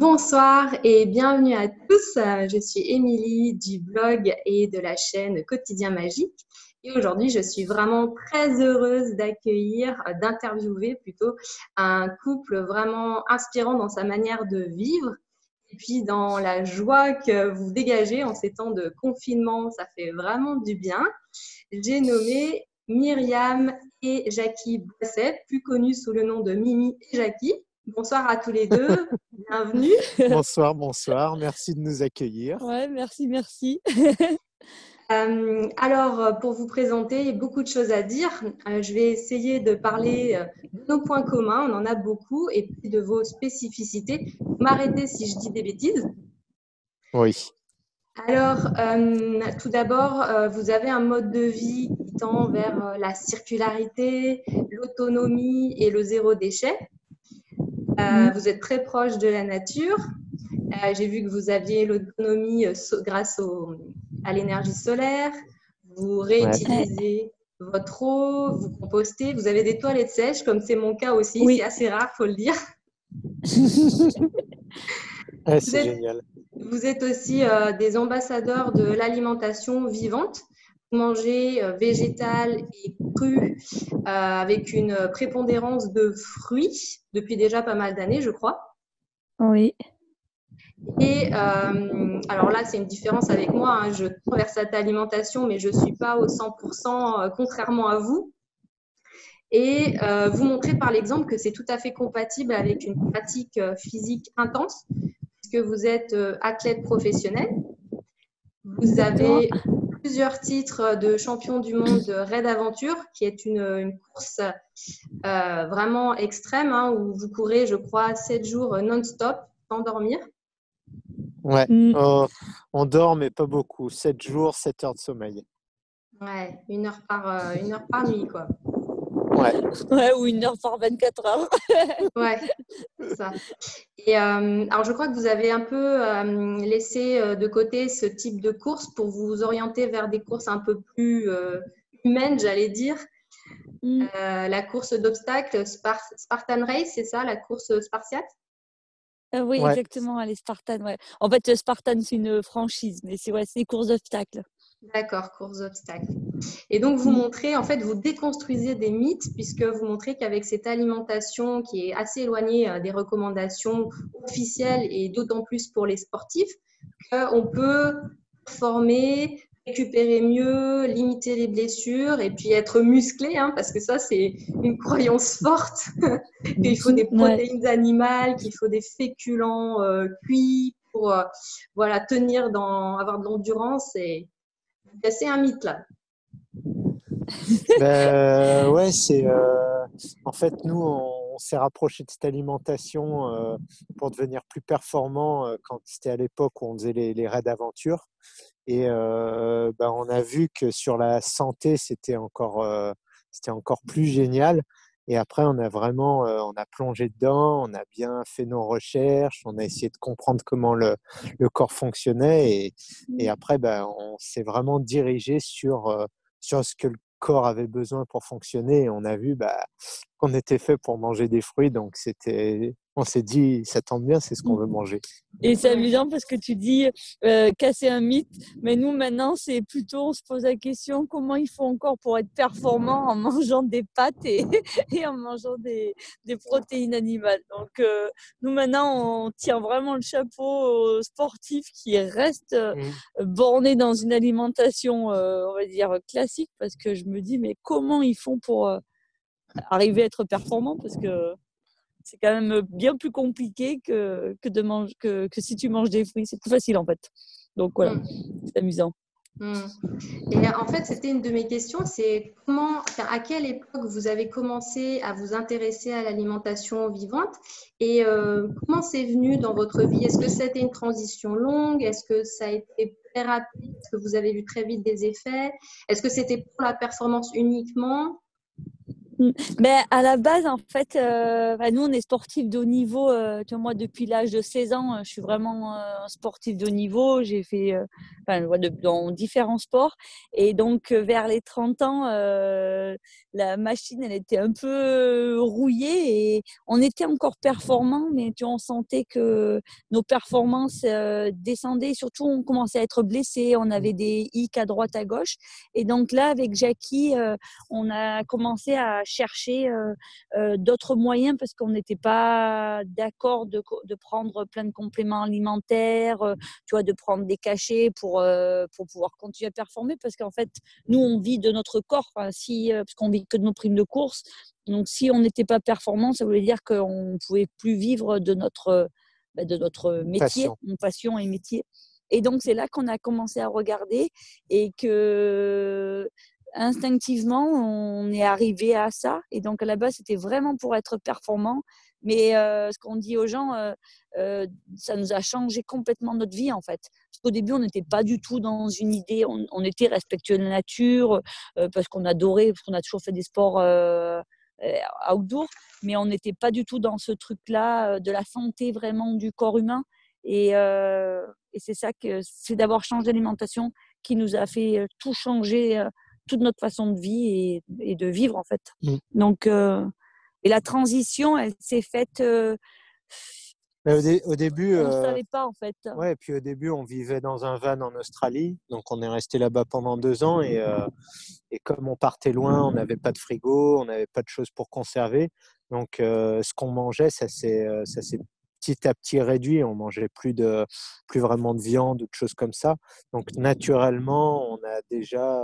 Bonsoir et bienvenue à tous. Je suis Émilie du blog et de la chaîne Quotidien Magique. Et aujourd'hui, je suis vraiment très heureuse d'interviewer plutôt un couple vraiment inspirant dans sa manière de vivre. Et puis dans la joie que vous dégagez en ces temps de confinement, ça fait vraiment du bien. J'ai nommé Myriam et Jackie Boisset, plus connus sous le nom de Mimi et Jackie. Bonsoir à tous les deux, bienvenue. Bonsoir, merci de nous accueillir. Ouais, merci. Alors, pour vous présenter, il y a beaucoup de choses à dire. Je vais essayer de parler de nos points communs, on en a beaucoup, et puis de vos spécificités. Vous m'arrêtez si je dis des bêtises. Oui. Alors, tout d'abord, vous avez un mode de vie qui tend vers la circularité, l'autonomie et le zéro déchet. Vous êtes très proche de la nature. J'ai vu que vous aviez l'autonomie grâce à l'énergie solaire. Vous réutilisez votre eau, vous compostez. Vous avez des toilettes sèches, comme c'est mon cas aussi. Oui. C'est assez rare, faut le dire. C'est génial. Vous êtes aussi des ambassadeurs de l'alimentation vivante. Vous mangez végétal et cru avec une prépondérance de fruits depuis déjà pas mal d'années, je crois. Oui. Et alors là, c'est une différence avec moi. Hein. Je tends vers cette alimentation, mais je ne suis pas au 100% contrairement à vous. Et vous montrez par l'exemple que c'est tout à fait compatible avec une pratique physique intense, puisque vous êtes athlète professionnel. Vous avez plusieurs titres de champion du monde de Raid Aventure, qui est une course vraiment extrême, hein, où vous courez, je crois, 7 jours non-stop, sans dormir. Ouais, on dort, mais pas beaucoup. 7 jours, 7 heures de sommeil. Ouais, une heure par nuit, quoi. Ouais, ou 1 heure par 24 heures. Ouais, c'est ça. Et alors, je crois que vous avez un peu laissé de côté ce type de course pour vous orienter vers des courses un peu plus humaines, j'allais dire. La course d'obstacles, Spartan Race, c'est ça, la course spartiate? Oui, exactement, les Spartans. Ouais. En fait, Spartan, c'est une franchise, mais c'est des courses d'obstacles. D'accord, course d'obstacles. Et donc, vous montrez, en fait, vous déconstruisez des mythes puisque vous montrez qu'avec cette alimentation qui est assez éloignée des recommandations officielles et d'autant plus pour les sportifs, qu'on peut former, récupérer mieux, limiter les blessures et puis être musclé, hein, parce que ça, c'est une croyance forte, qu'il faut des protéines animales, qu'il faut des féculents cuits pour tenir, avoir de l'endurance et casser un mythe là. En fait, nous, on s'est rapproché de cette alimentation pour devenir plus performant quand c'était à l'époque où on faisait les raids d'aventure. Et on a vu que sur la santé, c'était encore plus génial. Et après, on a plongé dedans, on a bien fait nos recherches, on a essayé de comprendre comment le corps fonctionnait. Et après, on s'est vraiment dirigé sur ce que le corps avait besoin pour fonctionner. Et on a vu qu'on était fait pour manger des fruits. Donc, on s'est dit, ça tombe bien, c'est ce qu'on veut manger. Et c'est amusant parce que tu dis casser un mythe, mais nous maintenant c'est plutôt on se pose la question comment il faut encore pour être performant en mangeant des pâtes et en mangeant des protéines animales. Donc nous maintenant on tire vraiment le chapeau aux sportifs qui restent bornés dans une alimentation on va dire classique, parce que je me dis mais comment ils font pour arriver à être performants, parce que c'est quand même bien plus compliqué que si tu manges des fruits. C'est plus facile en fait. Donc voilà, c'est amusant. Et en fait, c'était une de mes questions, c'est à quelle époque vous avez commencé à vous intéresser à l'alimentation vivante et comment c'est venu dans votre vie? Est-ce que c'était une transition longue? Est-ce que ça a été très rapide? Est-ce que vous avez vu très vite des effets? Est-ce que c'était pour la performance uniquement? Ben, à la base, en fait, nous, on est sportifs de haut niveau. Tu vois, moi, depuis l'âge de 16 ans, je suis vraiment sportif de haut niveau. J'ai fait dans différents sports. Et donc, vers les 30 ans, la machine, elle était un peu rouillée et on était encore performants, mais tu vois, on sentait que nos performances descendaient. Surtout, on commençait à être blessés. On avait des hicks à droite, à gauche. Et donc là, avec Jackie, on a commencé à chercher d'autres moyens parce qu'on n'était pas d'accord de prendre plein de compléments alimentaires, tu vois, de prendre des cachets pour pouvoir continuer à performer parce qu'en fait, nous, on vit de notre corps, parce qu'on vit que de nos primes de course. Donc, si on n'était pas performant, ça voulait dire qu'on ne pouvait plus vivre de notre métier, passion et métier. Et donc, c'est là qu'on a commencé à regarder et que instinctivement, on est arrivé à ça. Et donc, à la base, c'était vraiment pour être performant. Mais ce qu'on dit aux gens, ça nous a changé complètement notre vie, en fait. Parce qu'au début, on n'était pas du tout dans une idée. On était respectueux de la nature parce qu'on adorait, parce qu'on a toujours fait des sports outdoor. Mais on n'était pas du tout dans ce truc-là de la santé vraiment du corps humain. Et c'est ça que c'est d'avoir changé d'alimentation qui nous a fait tout changer, toute notre façon de vie et de vivre en fait. Donc, et la transition, elle s'est faite. Au début, on ne savait pas en fait. Ouais, et puis au début, on vivait dans un van en Australie, donc on est resté là-bas pendant 2 ans et comme on partait loin, on n'avait pas de frigo, on n'avait pas de choses pour conserver, donc ce qu'on mangeait, ça s'est petit à petit réduit. On mangeait plus vraiment de viande ou de choses comme ça. Donc naturellement, on a déjà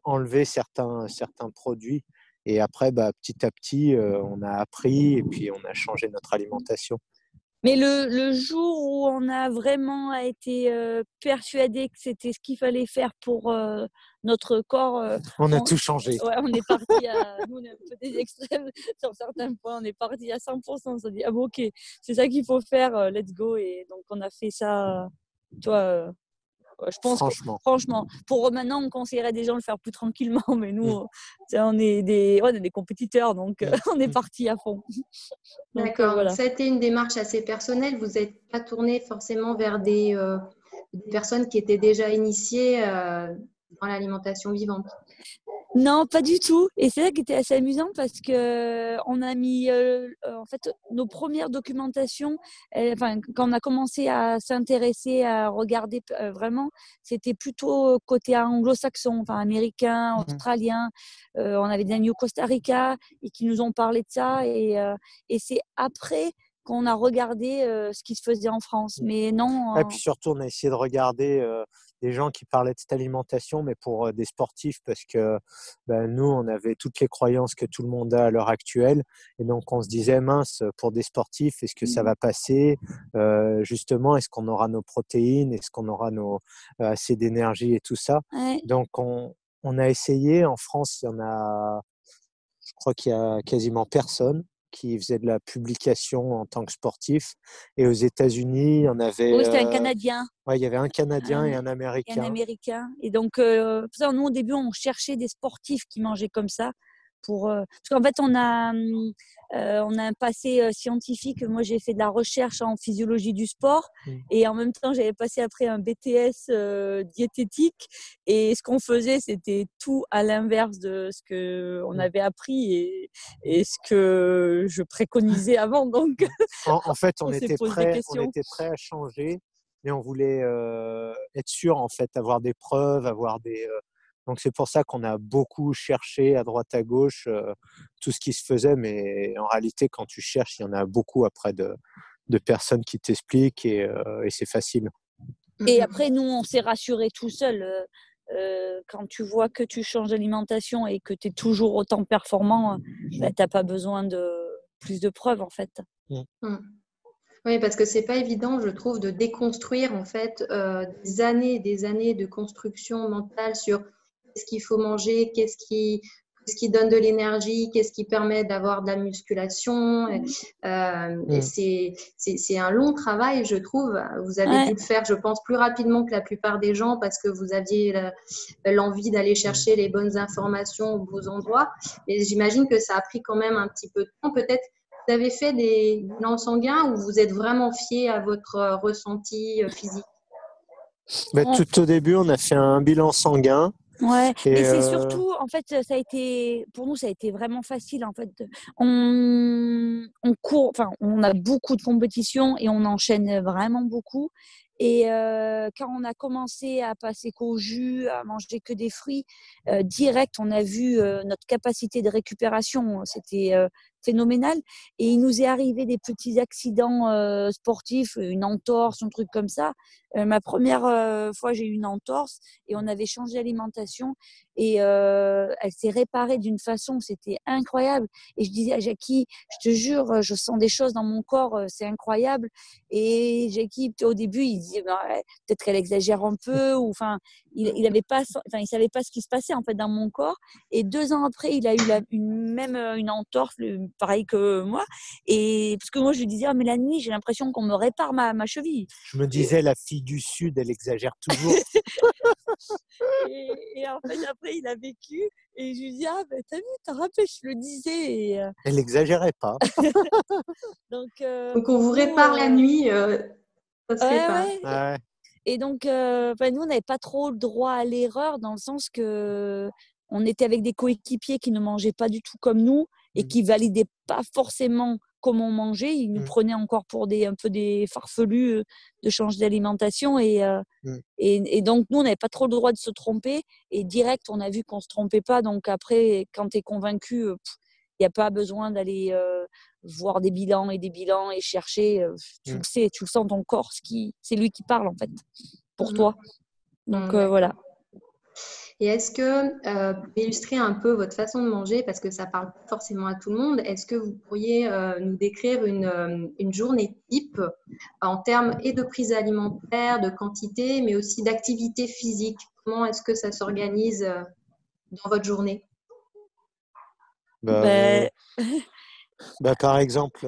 enlevé certains produits. Et après, petit à petit, on a appris et puis on a changé notre alimentation. Mais le jour où on a vraiment été persuadé que c'était ce qu'il fallait faire pour notre corps, on a tout changé. Ouais, on est parti nous, on est un peu des extrêmes sur certains points. On est parti à 100%. On s'est dit, ah bon, ok, c'est ça qu'il faut faire, let's go. Et donc, on a fait ça, toi. Je pense franchement, pour maintenant, on conseillerait des gens de le faire plus tranquillement, mais nous, on est des compétiteurs, donc on est parti à fond. D'accord. Voilà. Ça a été une démarche assez personnelle. Vous n'êtes pas tourné forcément vers des personnes qui étaient déjà initiées dans l'alimentation vivante? Non, pas du tout. Et c'est ça qui était assez amusant parce que on a mis en fait nos premières documentations. Quand on a commencé à s'intéresser, à regarder vraiment, c'était plutôt côté anglo-saxon, américain, australien. On avait des amis au Costa Rica et qui nous ont parlé de ça. Et c'est après qu'on a regardé ce qui se faisait en France. Mais non. Et puis surtout, on a essayé de regarder des gens qui parlaient de cette alimentation, mais pour des sportifs, parce que nous, on avait toutes les croyances que tout le monde a à l'heure actuelle. Et donc, on se disait, mince, pour des sportifs, est-ce que ça va passer justement, est-ce qu'on aura nos protéines? Est-ce qu'on aura assez d'énergie et tout ça? Ouais. Donc, on a essayé. En France, je crois qu'il y a quasiment personne qui faisait de la publication en tant que sportif. Et aux États-Unis, on avait... Oui, c'était un Canadien. Ouais, il y avait un Canadien et un Américain. Et donc, nous, au début, on cherchait des sportifs qui mangeaient comme ça. Parce qu'en fait, on a un passé scientifique. Moi, j'ai fait de la recherche en physiologie du sport et en même temps, j'avais passé après un BTS diététique. Et ce qu'on faisait, c'était tout à l'inverse de ce qu'on avait appris et ce que je préconisais avant. Donc, en fait, on était prêt à changer, mais on voulait être sûr, en fait, avoir des preuves, Donc, c'est pour ça qu'on a beaucoup cherché à droite, à gauche, tout ce qui se faisait. Mais en réalité, quand tu cherches, il y en a beaucoup après de personnes qui t'expliquent et c'est facile. Et après, nous, on s'est rassurés tout seul. Quand tu vois que tu changes d'alimentation et que tu es toujours autant performant, tu n'as pas besoin de plus de preuves, en fait. Oui, parce que c'est pas évident, je trouve, de déconstruire en fait des années et des années de construction mentale sur qu'est-ce qu'il faut manger, qu'est-ce qui qu'est-ce qui donne de l'énergie, qu'est-ce qui permet d'avoir de la musculation. Et c'est un long travail, je trouve. Vous avez dû le faire, je pense, plus rapidement que la plupart des gens parce que vous aviez l'envie d'aller chercher les bonnes informations aux bons endroits. Mais j'imagine que ça a pris quand même un petit peu de temps. Peut-être vous avez fait des bilans sanguins ou vous êtes vraiment fié à votre ressenti physique? Tout au début, on a fait un bilan sanguin. Ouais, et c'est surtout, en fait, pour nous, ça a été vraiment facile, en fait. On court, enfin, on a beaucoup de compétitions et on enchaîne vraiment beaucoup. Et quand on a commencé à passer qu'au jus, à manger que des fruits, direct, on a vu notre capacité de récupération, c'était phénoménal. Et il nous est arrivé des petits accidents sportifs, une entorse, un truc comme ça. Ma première fois, j'ai eu une entorse et on avait changé d'alimentation et elle s'est réparée d'une façon, c'était incroyable. Et je disais à Jackie, je te jure, je sens des choses dans mon corps, c'est incroyable. Et Jackie, au début, il disait peut-être qu'elle exagère un peu, ou enfin, il avait pas, enfin, il savait pas ce qui se passait en fait dans mon corps. Et 2 ans après, il a eu une entorse, pareil que moi. Et parce que moi, je lui disais, mais la nuit, j'ai l'impression qu'on me répare ma cheville. Je me disais, la fille du Sud, elle exagère toujours. et en fait, après, il a vécu. Et je lui dis, t'as vu, t'as rappelé, je le disais. Et, elle n'exagérait pas. Donc, on vous répare la nuit, ça se répare. Ouais. Et donc, nous, on n'avait pas trop le droit à l'erreur dans le sens que on était avec des coéquipiers qui ne mangeaient pas du tout comme nous et qui validaient pas forcément comment on mangeait. Ils nous prenaient encore pour un peu des farfelus de changer d'alimentation. Et donc, nous, on n'avait pas trop le droit de se tromper. Et direct, on a vu qu'on ne se trompait pas. Donc, après, quand tu es convaincu, il n'y a pas besoin d'aller voir des bilans et chercher. Tu le sais, tu le sens dans ton corps. C'est lui qui parle, en fait, pour toi. Donc, voilà. Et est-ce que, pour illustrer un peu votre façon de manger, parce que ça parle pas forcément à tout le monde, est-ce que vous pourriez nous décrire une journée type en termes et de prise alimentaire, de quantité, mais aussi d'activité physique? Comment est-ce que ça s'organise dans votre journée? Par exemple,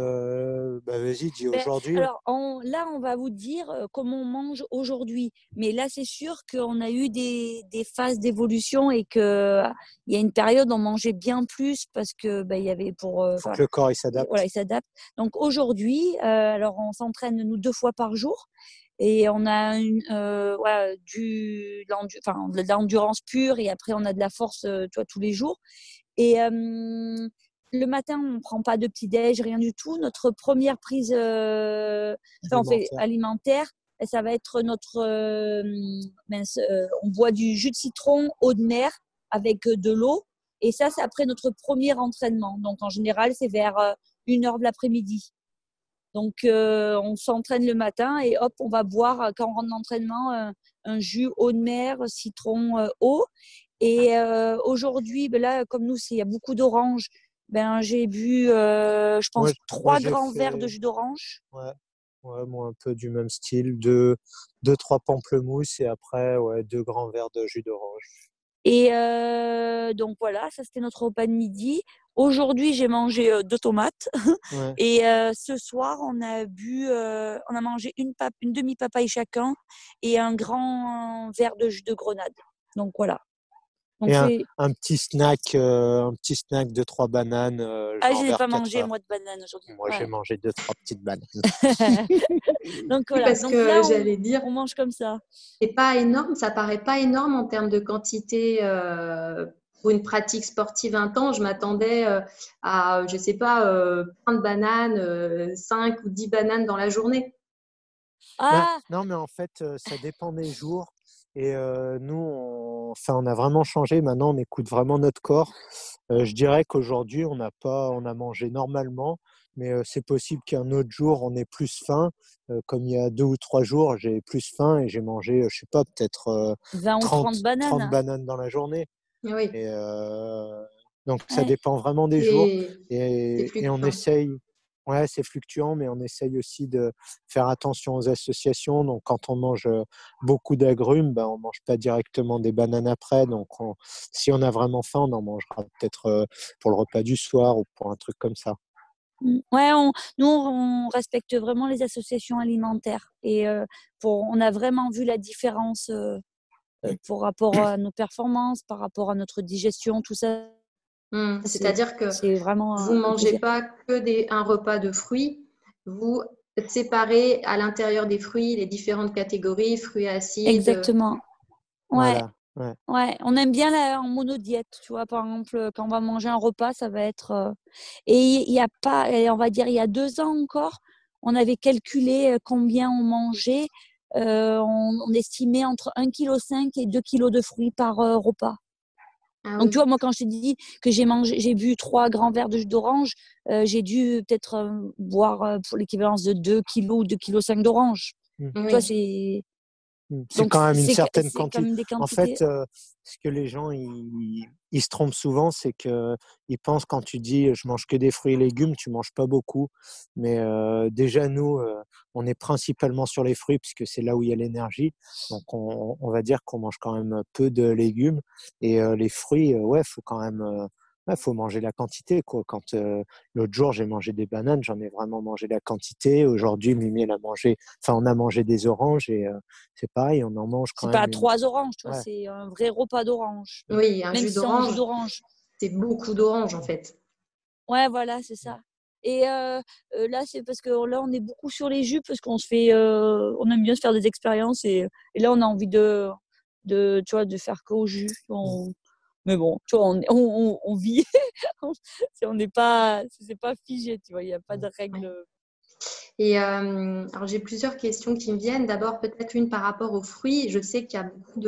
vas-y, dis aujourd'hui. Alors, là, on va vous dire comment on mange aujourd'hui. Mais là, c'est sûr qu'on a eu des phases d'évolution et qu'il y a une période où on mangeait bien plus parce que il y avait faut que le corps il s'adapte. Voilà, il s'adapte. Donc aujourd'hui, alors on s'entraîne nous 2 fois par jour. Et on a de l'endurance pure et après on a de la force tous les jours. Et le matin, on ne prend pas de petit-déj, rien du tout. Notre première prise alimentaire, ça va être on boit du jus de citron, eau de mer avec de l'eau. Et ça, c'est après notre premier entraînement. Donc, en général, c'est vers 1h de l'après-midi. Donc, on s'entraîne le matin et hop, on va boire, quand on rentre d'entraînement, un jus eau de mer, citron, eau. Et aujourd'hui, là, comme nous, il y a beaucoup d'oranges, j'ai bu, je pense, 3 grands verres de jus d'orange. Ouais, moi, un peu du même style. 2-3 pamplemousses et après, 2 grands verres de jus d'orange. Et donc voilà, ça c'était notre repas de midi. Aujourd'hui, j'ai mangé 2 tomates. Et ce soir, on a mangé une demi-papaye chacun et un grand verre de jus de grenade. Donc voilà. Donc, et un petit snack de 3 bananes. Je n'ai pas mangé moi de bananes aujourd'hui. Moi, j'ai mangé 2-3 petites bananes. Donc voilà. Parce donc que là, j'allais dire, on mange comme ça. C'est pas énorme, ça paraît pas énorme en termes de quantité pour une pratique sportive intense. Je m'attendais à, je sais pas, plein de bananes, 5 ou 10 bananes dans la journée. Non, mais en fait, ça dépend des jours. Et nous, on a vraiment changé. Maintenant, on écoute vraiment notre corps. Je dirais qu'aujourd'hui, on a mangé normalement, mais c'est possible qu'un autre jour, on ait plus faim. Comme il y a 2 ou 3 jours, j'ai plus faim et j'ai mangé, je sais pas, peut-être 20 ou 30 bananes. 30 bananes dans la journée. Oui. Et donc, ça dépend vraiment des jours. Et on essaye. Ouais, c'est fluctuant, mais on essaye aussi de faire attention aux associations. Donc, quand on mange beaucoup d'agrumes, ben, on mange pas directement des bananes après. Donc, si on a vraiment faim, on en mangera peut-être pour le repas du soir ou pour un truc comme ça. Ouais, nous, on respecte vraiment les associations alimentaires. Et on a vraiment vu la différence par rapport à nos performances, par rapport à notre digestion, tout ça. C'est-à-dire que C'est vraiment vous ne un mangez plaisir. pas que un repas de fruits, vous séparez à l'intérieur des fruits les différentes catégories, fruits acides. Exactement. Ouais, Voilà. Ouais. ouais. On aime bien en monodiète, tu vois. Par exemple, quand on va manger un repas, ça va être. Et il y a pas, et on va dire, il y a 2 ans encore, on avait calculé combien on mangeait. On estimait entre 1,5 kg et 2 kilos de fruits par repas. Ah Donc, tu oui. vois, moi, quand je t'ai dit que j'ai bu 3 grands verres de jus d'orange, j'ai dû peut-être boire pour l'équivalence de 2 kilos ou 2,5 kg d'orange. Mm. Tu vois, Oui. C'est donc quand même une certaine c'est quand quantité. même des En quantités. fait, ce que les gens ils se trompent souvent, c'est qu'ils pensent quand tu dis je mange que des fruits et légumes, tu manges pas beaucoup. Mais déjà nous, on est principalement sur les fruits puisque c'est là où il y a l'énergie. Donc on va dire qu'on mange quand même peu de légumes et les fruits, ouais, faut quand même, ouais, faut manger la quantité quoi. Quand l'autre jour j'ai mangé des bananes, j'en ai vraiment mangé la quantité. Aujourd'hui, Mimi elle a mangé, enfin on a mangé des oranges et c'est pareil, on en mange quand C'est même pas une. 3 oranges, tu vois, Ouais. c'est un vrai repas d'orange. Oui, un Même jus si c'est en jus d'orange, d'orange. c'est beaucoup d'orange en fait. Ouais, voilà, c'est ça. Et là, c'est parce que là, on est beaucoup sur les jus parce qu'on on aime bien se faire des expériences et là, on a envie tu vois, de faire qu'au jus. Mais bon, tu vois, on vit, on n'est pas, c'est pas figé, tu vois, il n'y a pas de règle. Et alors j'ai plusieurs questions qui me viennent. D'abord, peut-être une par rapport aux fruits. Je sais qu'il y a beaucoup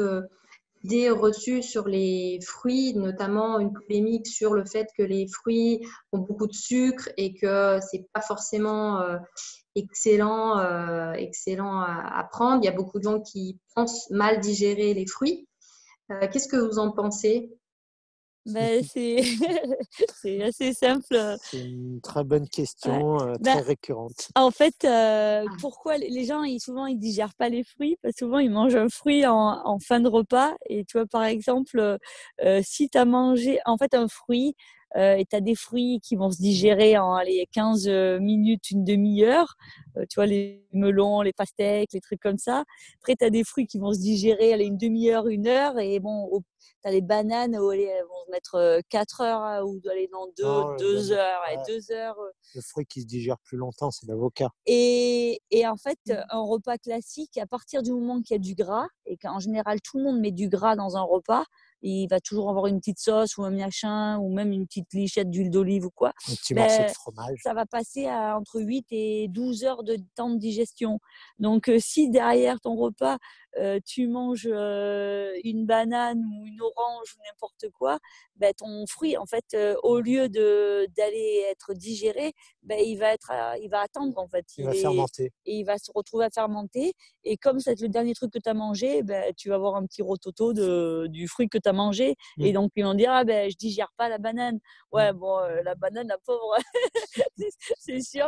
d'idées reçues sur les fruits, notamment une polémique sur le fait que les fruits ont beaucoup de sucre et que c'est pas forcément excellent à prendre. Il y a beaucoup de gens qui pensent mal digérer les fruits. Qu'est-ce que vous en pensez? Ben, c'est assez simple. C'est une très bonne Ouais. question, Ben, très récurrente. en fait, pourquoi les gens, souvent, ils digèrent pas les fruits? Parce que souvent, ils mangent un fruit en fin de repas. Et tu vois, par exemple, si tu as mangé, en fait, un fruit, et tu as des fruits qui vont se digérer en allez, 15 minutes, une demi-heure, tu vois, les melons, les pastèques, les trucs comme ça. Après, tu as des fruits qui vont se digérer allez, une demi-heure, 1 heure. Et bon, tu as les bananes, elles vont se mettre 4 heures ou aller dans Non, 2 heures. Et ouais, 2 heures. le fruit qui se digère plus longtemps, c'est l'avocat. Et en fait, un repas classique, à partir du moment qu'il y a du gras, et qu'en général tout le monde met du gras dans un repas, il va toujours avoir une petite sauce ou un machin, ou même une petite lichette d'huile d'olive ou quoi, Un petit morceau de ben, fromage. ça va passer à entre 8 et 12 heures de temps de digestion. Donc si derrière ton repas, tu manges une banane ou une orange ou n'importe quoi, ben, ton fruit, en fait, au lieu d'aller être digéré, ben, il va attendre en fait. Il va fermenter. Et il va se retrouver à fermenter. Et comme c'est le dernier truc que tu as mangé, ben, tu vas avoir un petit rototo du fruit que tu as mangé. Et donc, ils vont dire, ah ben, je digère pas la banane. Ouais, bon, la banane, la pauvre, c'est sûr,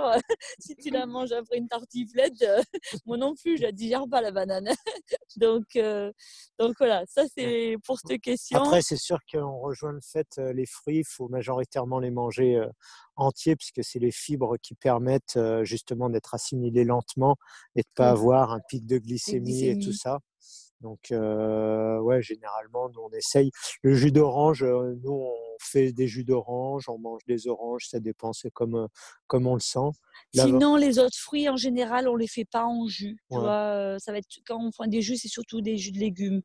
si tu la manges après une tartiflette, moi non plus, je la digère pas la banane. Donc voilà, ça c'est pour cette question. Après, c'est sûr qu'on rejoint le fait, les fruits, il faut majoritairement les manger entiers, puisque c'est les fibres qui permettent justement d'être assimilés lentement et de ne pas avoir un pic de glycémie et tout ça. Donc, ouais, généralement, nous, on essaye. Le jus d'orange, nous, on fait des jus d'orange, on mange des oranges, ça dépend, c'est comme on le sent. Sinon, les autres fruits, en général, on les fait pas en jus. Tu Ouais. vois, ça va être, quand on prend des jus, c'est surtout des jus de légumes.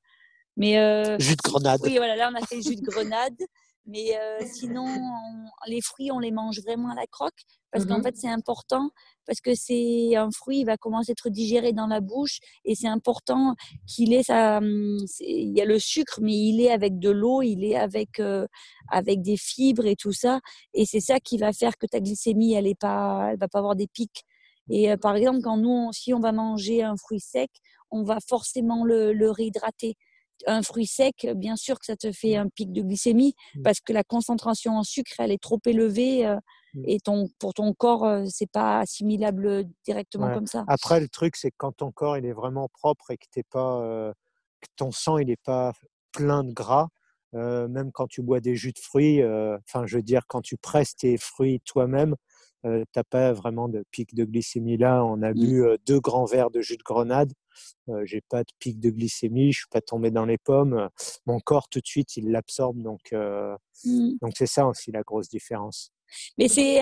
Mais Jus de grenade. oui, voilà, là on a fait jus de grenade. Mais sinon, les fruits, on les mange vraiment à la croque parce qu'en fait, c'est important parce que c'est un fruit, il va commencer à être digéré dans la bouche et c'est important qu'il ait il y a le sucre, mais il est avec de l'eau, il est avec des fibres et tout ça. Et c'est ça qui va faire que ta glycémie, elle va pas avoir des pics. Et par exemple, si on va manger un fruit sec, on va forcément le réhydrater. Un fruit sec, bien sûr que ça te fait un pic de glycémie parce que la concentration en sucre, elle est trop élevée Et pour ton corps, c'est pas assimilable directement Ouais. comme ça. Après, le truc, c'est que quand ton corps il est vraiment propre et que que ton sang il est pas plein de gras, même quand tu bois des jus de fruits, enfin, je veux dire, quand tu presses tes fruits toi-même, t'as pas vraiment de pic de glycémie. Là, on a bu 2 grands verres de jus de grenade. J'ai pas de pic de glycémie, je suis pas tombé dans les pommes. Mon corps tout de suite, il l'absorbe, Mm. donc c'est ça aussi la grosse différence. Mais c'est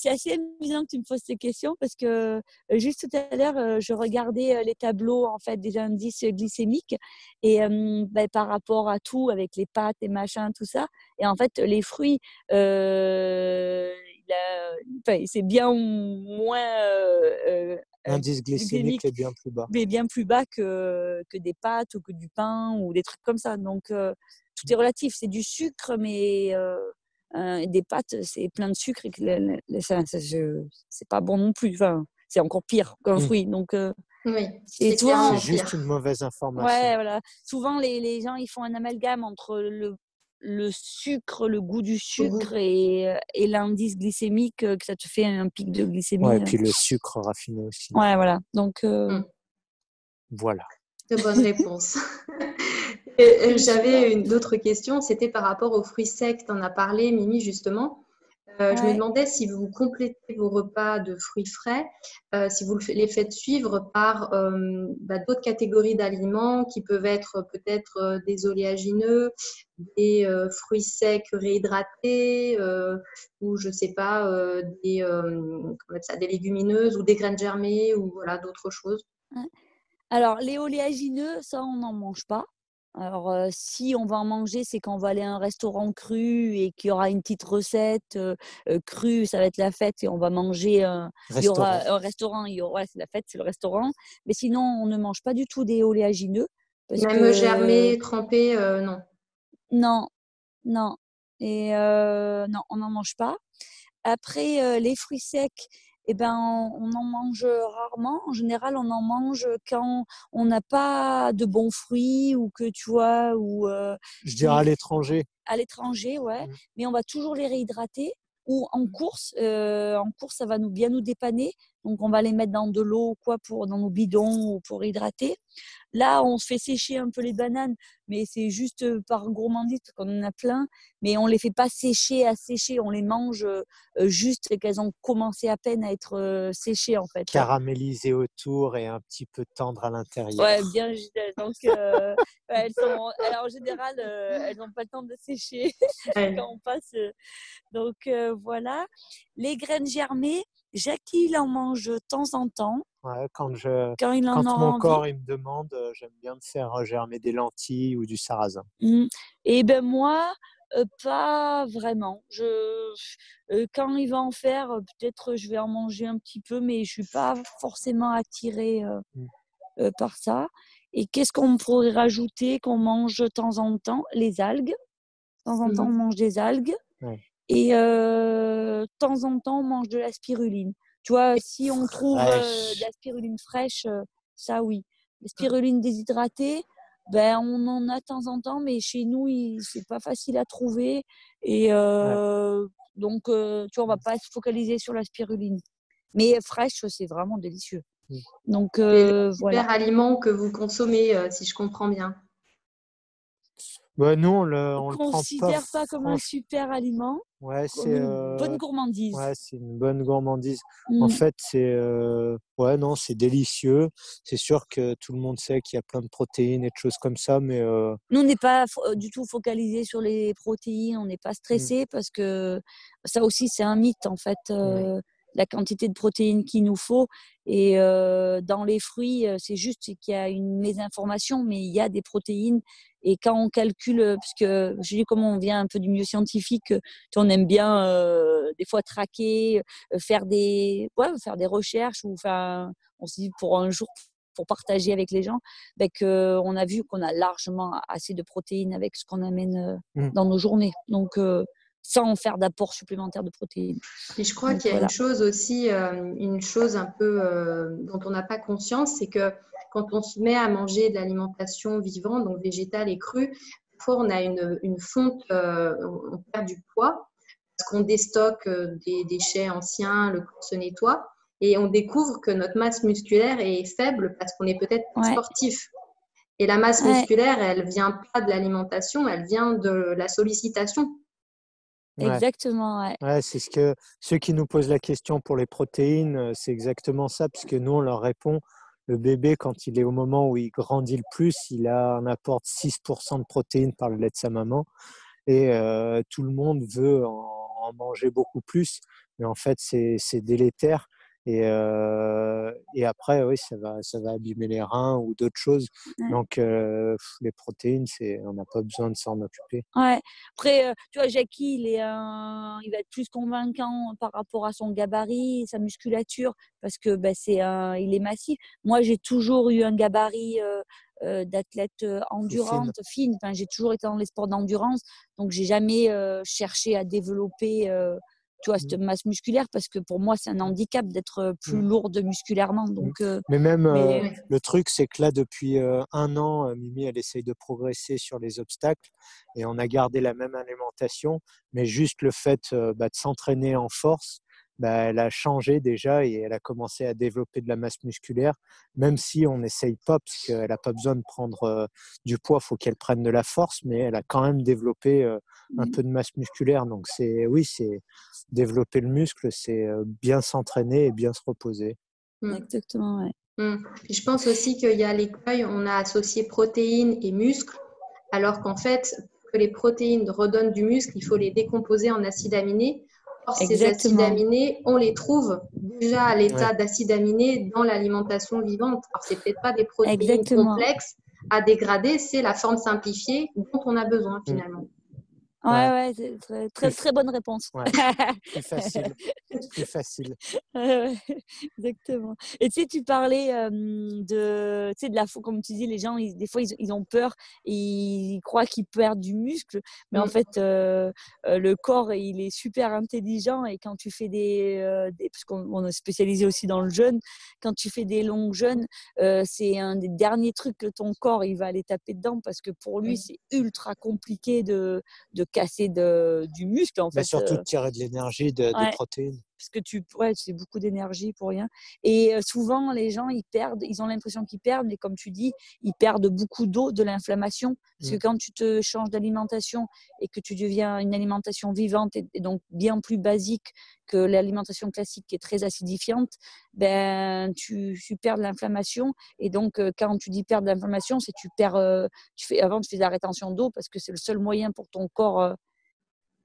assez amusant que tu me poses ces questions parce que juste tout à l'heure, je regardais les tableaux en fait des indices glycémiques et par rapport à tout avec les pâtes et machin tout ça. Et en fait, les fruits, c'est bien moins L'indice glycémique glycémique, est bien plus bas. mais bien plus bas que des pâtes ou que du pain ou des trucs comme ça. Donc tout est relatif. C'est du sucre, mais des pâtes, c'est plein de sucre et que c'est pas bon non plus. Enfin, c'est encore pire qu'un fruit. Donc, Oui, et c'est souvent, C'est clairement juste pire. une mauvaise ouais, information. voilà. Souvent, les gens, ils font un amalgame entre le sucre, le goût du Au sucre goût. et l'indice glycémique, que ça te fait un pic de Ouais, glycémie. et puis le sucre raffiné aussi. Ouais, voilà. Donc, Voilà. De bonnes réponses. Et, j'avais une autre question, c'était par rapport aux fruits secs. Tu en as parlé, Mimi, justement. Je me ouais. demandais si vous complétez vos repas de fruits frais, si vous les faites suivre par d'autres catégories d'aliments qui peuvent être peut-être des oléagineux, des fruits secs réhydratés, ou je sais pas, comment on appelle ça, des légumineuses ou des graines germées ou voilà, d'autres choses. Ouais. Alors, les oléagineux, ça, on n'en mange pas. Alors, si on va en manger, c'est quand on va aller à un restaurant cru et qu'il y aura une petite recette crue, ça va être la fête et on va manger. Il y aura Restaurant. un restaurant, ouais, c'est la fête, c'est le restaurant. Mais sinon, on ne mange pas du tout des oléagineux parce Même que germés, trempés, non. non, non. Et non, on n'en mange pas. Après, les fruits secs, eh ben, on en mange rarement. En général, on en mange quand on n'a pas de bons fruits ou que tu vois, ou Je dirais à l'étranger. à l'étranger, ouais. Mm. Mais on va toujours les réhydrater. Ou en course, ça va bien nous dépanner. Donc, on va les mettre dans de l'eau ou quoi dans nos bidons ou pour hydrater. Là, on se fait sécher un peu les bananes, mais c'est juste par gourmandise parce qu'on en a plein. Mais on les fait pas sécher à sécher, on les mange juste qu'elles ont commencé à peine à être séchées en fait. Caramélisé autour et un petit peu tendre à l'intérieur. Ouais, bien juste. Donc, en général, elles n'ont pas le temps de sécher Ouais. quand on passe. Donc voilà. Les graines germées, Jackie, il en mange de temps en temps Ouais, quand il en quand aura mon envie. corps il me demande, j'aime bien me faire germer des lentilles ou du sarrasin. Et ben moi, pas vraiment. Quand il va en faire, peut-être je vais en manger un petit peu, mais je suis pas forcément attirée Mm. par ça. Et qu'est-ce qu'on pourrait rajouter qu'on mange de temps en temps? Les algues. De temps en temps, on Mhm. mange des algues. Ouais. Et de temps en temps, on mange de la spiruline. Tu vois, si on trouve de la spiruline fraîche, ça oui. La spiruline déshydratée, ben, on en a de temps en temps, mais chez nous, c'est pas facile à trouver. Et donc, tu vois, on va pas se focaliser sur la spiruline. Mais fraîche, c'est vraiment délicieux. Mm. Donc, C'est le voilà. super aliment que vous consommez, si je comprends bien. Bah, nous, on On le prend pas considère pas comme un super aliment, Ouais, comme une bonne gourmandise. c'est une bonne gourmandise. En Mm. fait, ouais, non, c'est délicieux. C'est sûr que tout le monde sait qu'il y a plein de protéines et de choses comme ça, mais Nous, on n'est pas du tout focalisé sur les protéines, on n'est pas mm, stressé parce que ça aussi, c'est un mythe en fait, la quantité de protéines qu'il nous faut. Et dans les fruits, c'est juste qu'il y a une mésinformation, mais il y a des protéines. Et quand on calcule, parce que je dis comment on vient un peu du milieu scientifique, on aime bien des fois traquer, faire des recherches, ou enfin, on se dit pour un jour, pour partager avec les gens, on a vu qu'on a largement assez de protéines avec ce qu'on amène mm. dans nos journées. Donc, sans faire d'apport supplémentaire de protéines. Et je crois Donc, qu'il y a voilà. une chose aussi, une chose un peu dont on n'a pas conscience, c'est que quand on se met à manger de l'alimentation vivante, donc végétale et crue, parfois on a une fonte, on perd du poids parce qu'on déstocke des déchets anciens, le corps se nettoie. Et on découvre que notre masse musculaire est faible parce qu'on est peut-être pas sportif. Et la masse musculaire, elle vient pas de l'alimentation, elle vient de la sollicitation. Exactement, ouais, c'est ce que ceux qui nous posent la question pour les protéines, c'est exactement ça, puisque nous, on leur répond, le bébé, quand il est au moment où il grandit le plus, il a un apport de 6% de protéines par le lait de sa maman. Et tout le monde veut en manger beaucoup plus, mais en fait, c'est délétère. Et après, oui, ça va abîmer les reins ou d'autres choses. Donc, les protéines, on n'a pas besoin de s'en occuper. Ouais. Après, tu vois, Jackie, il va être plus convaincant par rapport à son gabarit, sa musculature, parce que il est massif. Moi, j'ai toujours eu un gabarit d'athlète endurante, fine. Enfin, j'ai toujours été dans les sports d'endurance, donc j'ai jamais cherché à développer tu vois, cette masse musculaire, parce que pour moi, c'est un handicap d'être plus lourde musculairement. Donc, mais même le truc, c'est que là, depuis 1 an, Mimi, elle essaye de progresser sur les obstacles et on a gardé la même alimentation, mais juste le fait de s'entraîner en force, elle a changé déjà et elle a commencé à développer de la masse musculaire, même si on n'essaye pas, parce qu'elle n'a pas besoin de prendre du poids, il faut qu'elle prenne de la force, mais elle a quand même développé un peu de masse musculaire. Donc, c'est développer le muscle, c'est bien s'entraîner et bien se reposer. Exactement, ouais. Puis je pense aussi qu'il y a l'écueil, on a associé protéines et muscles, alors qu'en fait, pour que les protéines redonnent du muscle, il faut les décomposer en acides aminés. Or, ces acides aminés, on les trouve déjà à l'état d'acides aminés dans l'alimentation vivante. Alors, c'est peut-être pas des protéines complexes à dégrader, c'est la forme simplifiée dont on a besoin finalement. Ouais, c'est très bonne réponse. Ouais. Plus facile. Plus facile. Exactement. Et tu sais, tu parlais de la comme tu dis, les gens, des fois, ils ont peur et ils croient qu'ils perdent du muscle. Mais en fait, le corps, il est super intelligent. Et quand tu fais parce qu'on est spécialisé aussi dans le jeûne, quand tu fais des longs jeûnes, c'est un des derniers trucs que ton corps, il va aller taper dedans, parce que pour lui, c'est ultra compliqué de casser du muscle, en fait. Mais surtout de tirer de l'énergie, des protéines. Parce que c'est beaucoup d'énergie pour rien. Et souvent, les gens, ils ont l'impression qu'ils perdent, mais comme tu dis, ils perdent beaucoup d'eau, de l'inflammation. Parce que quand tu te changes d'alimentation et que tu deviens une alimentation vivante et donc bien plus basique que l'alimentation classique qui est très acidifiante, tu perds de l'inflammation. Et donc, quand tu dis perdre de l'inflammation, c'est avant, tu fais de la rétention d'eau, parce que c'est le seul moyen pour ton corps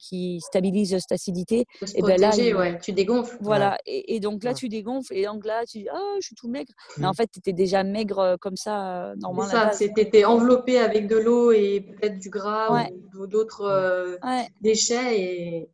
qui stabilise cette acidité. Et là, tu dégonfles. Voilà, et donc là, tu dégonfles, et donc là, tu dis « Ah, je suis tout maigre ». Mais en fait, tu étais déjà maigre comme ça, normalement. C'est ça, tu étais enveloppé avec de l'eau et peut-être du gras ou d'autres déchets.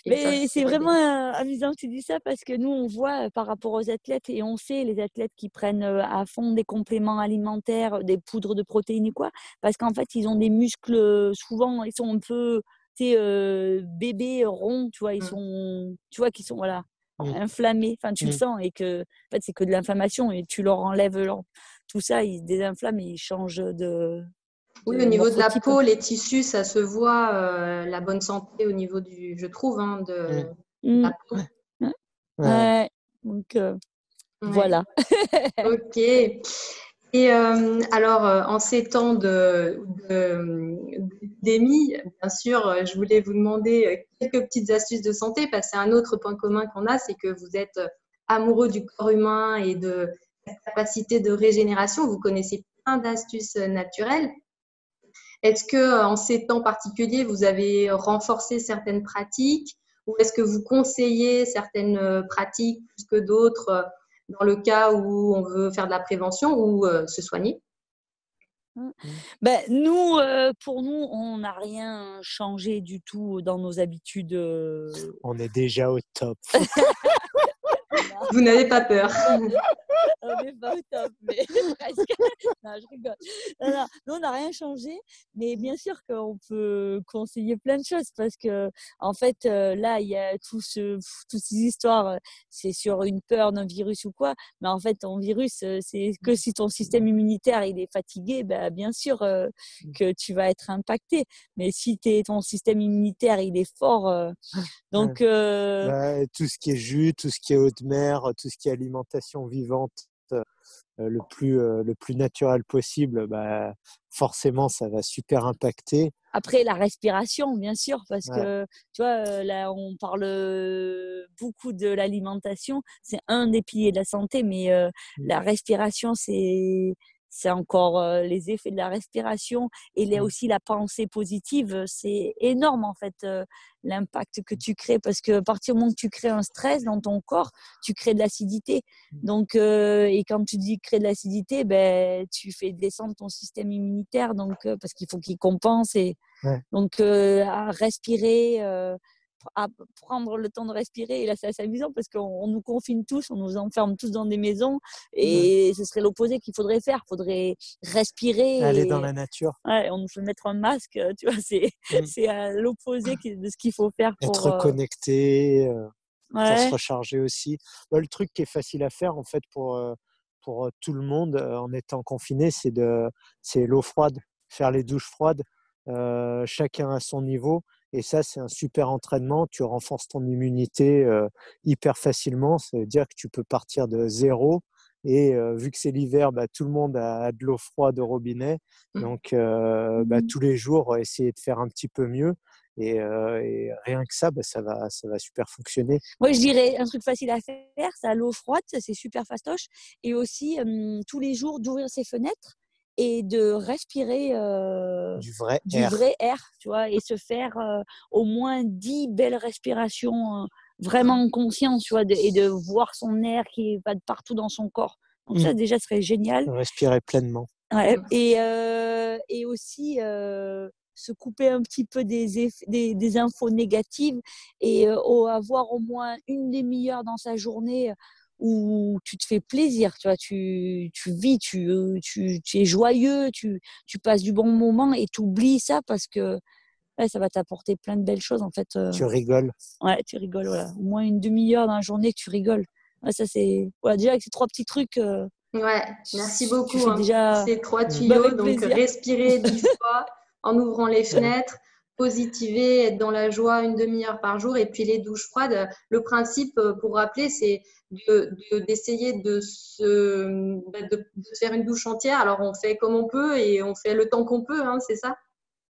Mais c'est vraiment amusant que tu dis ça, parce que nous, on voit par rapport aux athlètes, et on sait les athlètes qui prennent à fond des compléments alimentaires, des poudres de protéines ou quoi, parce qu'en fait, ils ont des muscles, souvent, ils sont un peu bébés ronds, tu vois, tu vois qu'ils sont inflammés, enfin tu le sens, et que en fait c'est que de l'inflammation, et tu leur enlèves tout ça, ils se désinflamment et ils changent de oui, au niveau de la peau, les tissus, ça se voit, la bonne santé au niveau je trouve, de la peau. Donc voilà. Ok. Et alors, en ces temps d'épidémie, bien sûr, je voulais vous demander quelques petites astuces de santé, parce que c'est un autre point commun qu'on a, c'est que vous êtes amoureux du corps humain et de la capacité de régénération. Vous connaissez plein d'astuces naturelles. Est-ce que en ces temps particuliers, vous avez renforcé certaines pratiques, ou est-ce que vous conseillez certaines pratiques plus que d'autres dans le cas où on veut faire de la prévention ou se soigner? Nous, pour nous, on n'a rien changé du tout dans nos habitudes. On est déjà au top. Vous n'avez pas peur? On n'est pas au top, mais presque. Non, je rigole. Non, nous, on n'a rien changé, mais bien sûr qu'on peut conseiller plein de choses parce que, en fait, là, il y a toutes ces histoires, c'est sur une peur d'un virus ou quoi, mais en fait, ton virus, c'est que si ton système immunitaire il est fatigué, bah, bien sûr que tu vas être impacté. Mais si ton système immunitaire il est fort, donc tout ce qui est jus, tout ce qui est eau de mer, tout ce qui est alimentation vivante, le plus naturel possible, bah, forcément, ça va super impacter. après, la respiration, bien sûr, parce Ouais. que, tu vois, là, on parle beaucoup de l'alimentation. C'est un des piliers de la santé, mais la respiration, c'est encore les effets de la respiration et aussi la pensée positive. C'est énorme, en fait, l'impact que tu crées, parce que à partir du moment que tu crées un stress dans ton corps, tu crées de l'acidité. Donc, et quand tu dis créer de l'acidité, ben, tu fais descendre ton système immunitaire, donc, parce qu'il faut qu'il compense. Donc, à respirer, à prendre le temps de respirer. Et là, c'est assez amusant parce qu'on nous confine tous, on nous enferme tous dans des maisons. Et ce serait l'opposé qu'il faudrait faire. Il faudrait respirer. Aller dans la nature. Ouais, on nous fait mettre un masque, tu vois, c'est à l'opposé de ce qu'il faut faire pour… Être connecté, pour se Ouais. recharger aussi. Bah, le truc qui est facile à faire, en fait, pour tout le monde en étant confiné, c'est l'eau froide, faire les douches froides, chacun à son niveau. Et ça, c'est un super entraînement. Tu renforces ton immunité hyper facilement. Ça veut dire que tu peux partir de zéro. Et vu que c'est l'hiver, bah, tout le monde a de l'eau froide au robinet. Donc, bah, tous les jours, essayer de faire un petit peu mieux. Et rien que ça, bah, ça va super fonctionner. Moi, je dirais un truc facile à faire, c'est à l'eau froide, ça c'est super fastoche. Et aussi, tous les jours, d'ouvrir ses fenêtres et de respirer Du vrai du air. vrai air, tu vois, et se faire au moins 10 belles respirations vraiment en conscience, tu vois, et de voir son air qui va de partout dans son corps. Donc ça, déjà, serait génial. Respirer pleinement. Ouais. Et aussi se couper un petit peu des infos négatives et avoir au moins une demi-heure dans sa journée où tu te fais plaisir, tu vois, tu vis, tu es joyeux, tu passes du bon moment et tu oublies ça parce que ouais, ça va t'apporter plein de belles choses en fait. Tu rigoles. Ouais, tu rigoles, voilà. Au moins une demi-heure dans la journée que tu rigoles. Ouais, ça c'est… Voilà, déjà avec ces 3 petits trucs… Ouais, merci tu beaucoup fais pour déjà… ces 3 Bah, tuyaux. avec Donc, plaisir. respirer 10 fois en ouvrant les fenêtres, positiver, être dans la joie une demi-heure par jour. Et puis, les douches froides, le principe, pour rappeler, c'est d'essayer de se faire une douche entière. Alors, on fait comme on peut et on fait le temps qu'on peut, hein, c'est ça?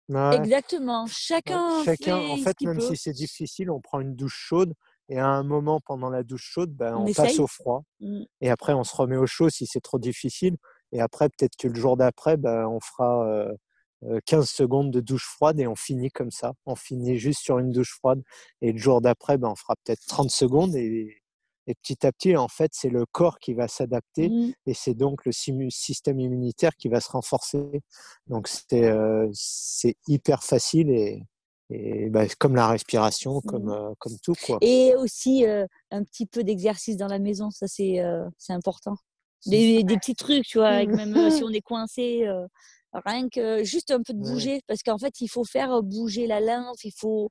Ouais. Exactement. Chacun En fait ce fait, qu'il même peut. si c'est difficile, on prend une douche chaude et à un moment pendant la douche chaude, ben, On on passe essaye. au froid. Et après, on se remet au chaud si c'est trop difficile. Et après, peut-être que le jour d'après, ben, on fera 15 secondes de douche froide et on finit comme ça. On finit juste sur une douche froide. Et le jour d'après, ben, on fera peut-être 30 secondes. Et petit à petit, en fait, c'est le corps qui va s'adapter et c'est donc le système immunitaire qui va se renforcer. Donc, c'est hyper facile et bah, comme la respiration, comme tout, quoi. Et aussi un petit peu d'exercice dans la maison, ça c'est important. Des petits trucs, tu vois, avec même si on est coincé, rien que juste un peu de bouger, parce qu'en fait, il faut faire bouger la lymphe, il faut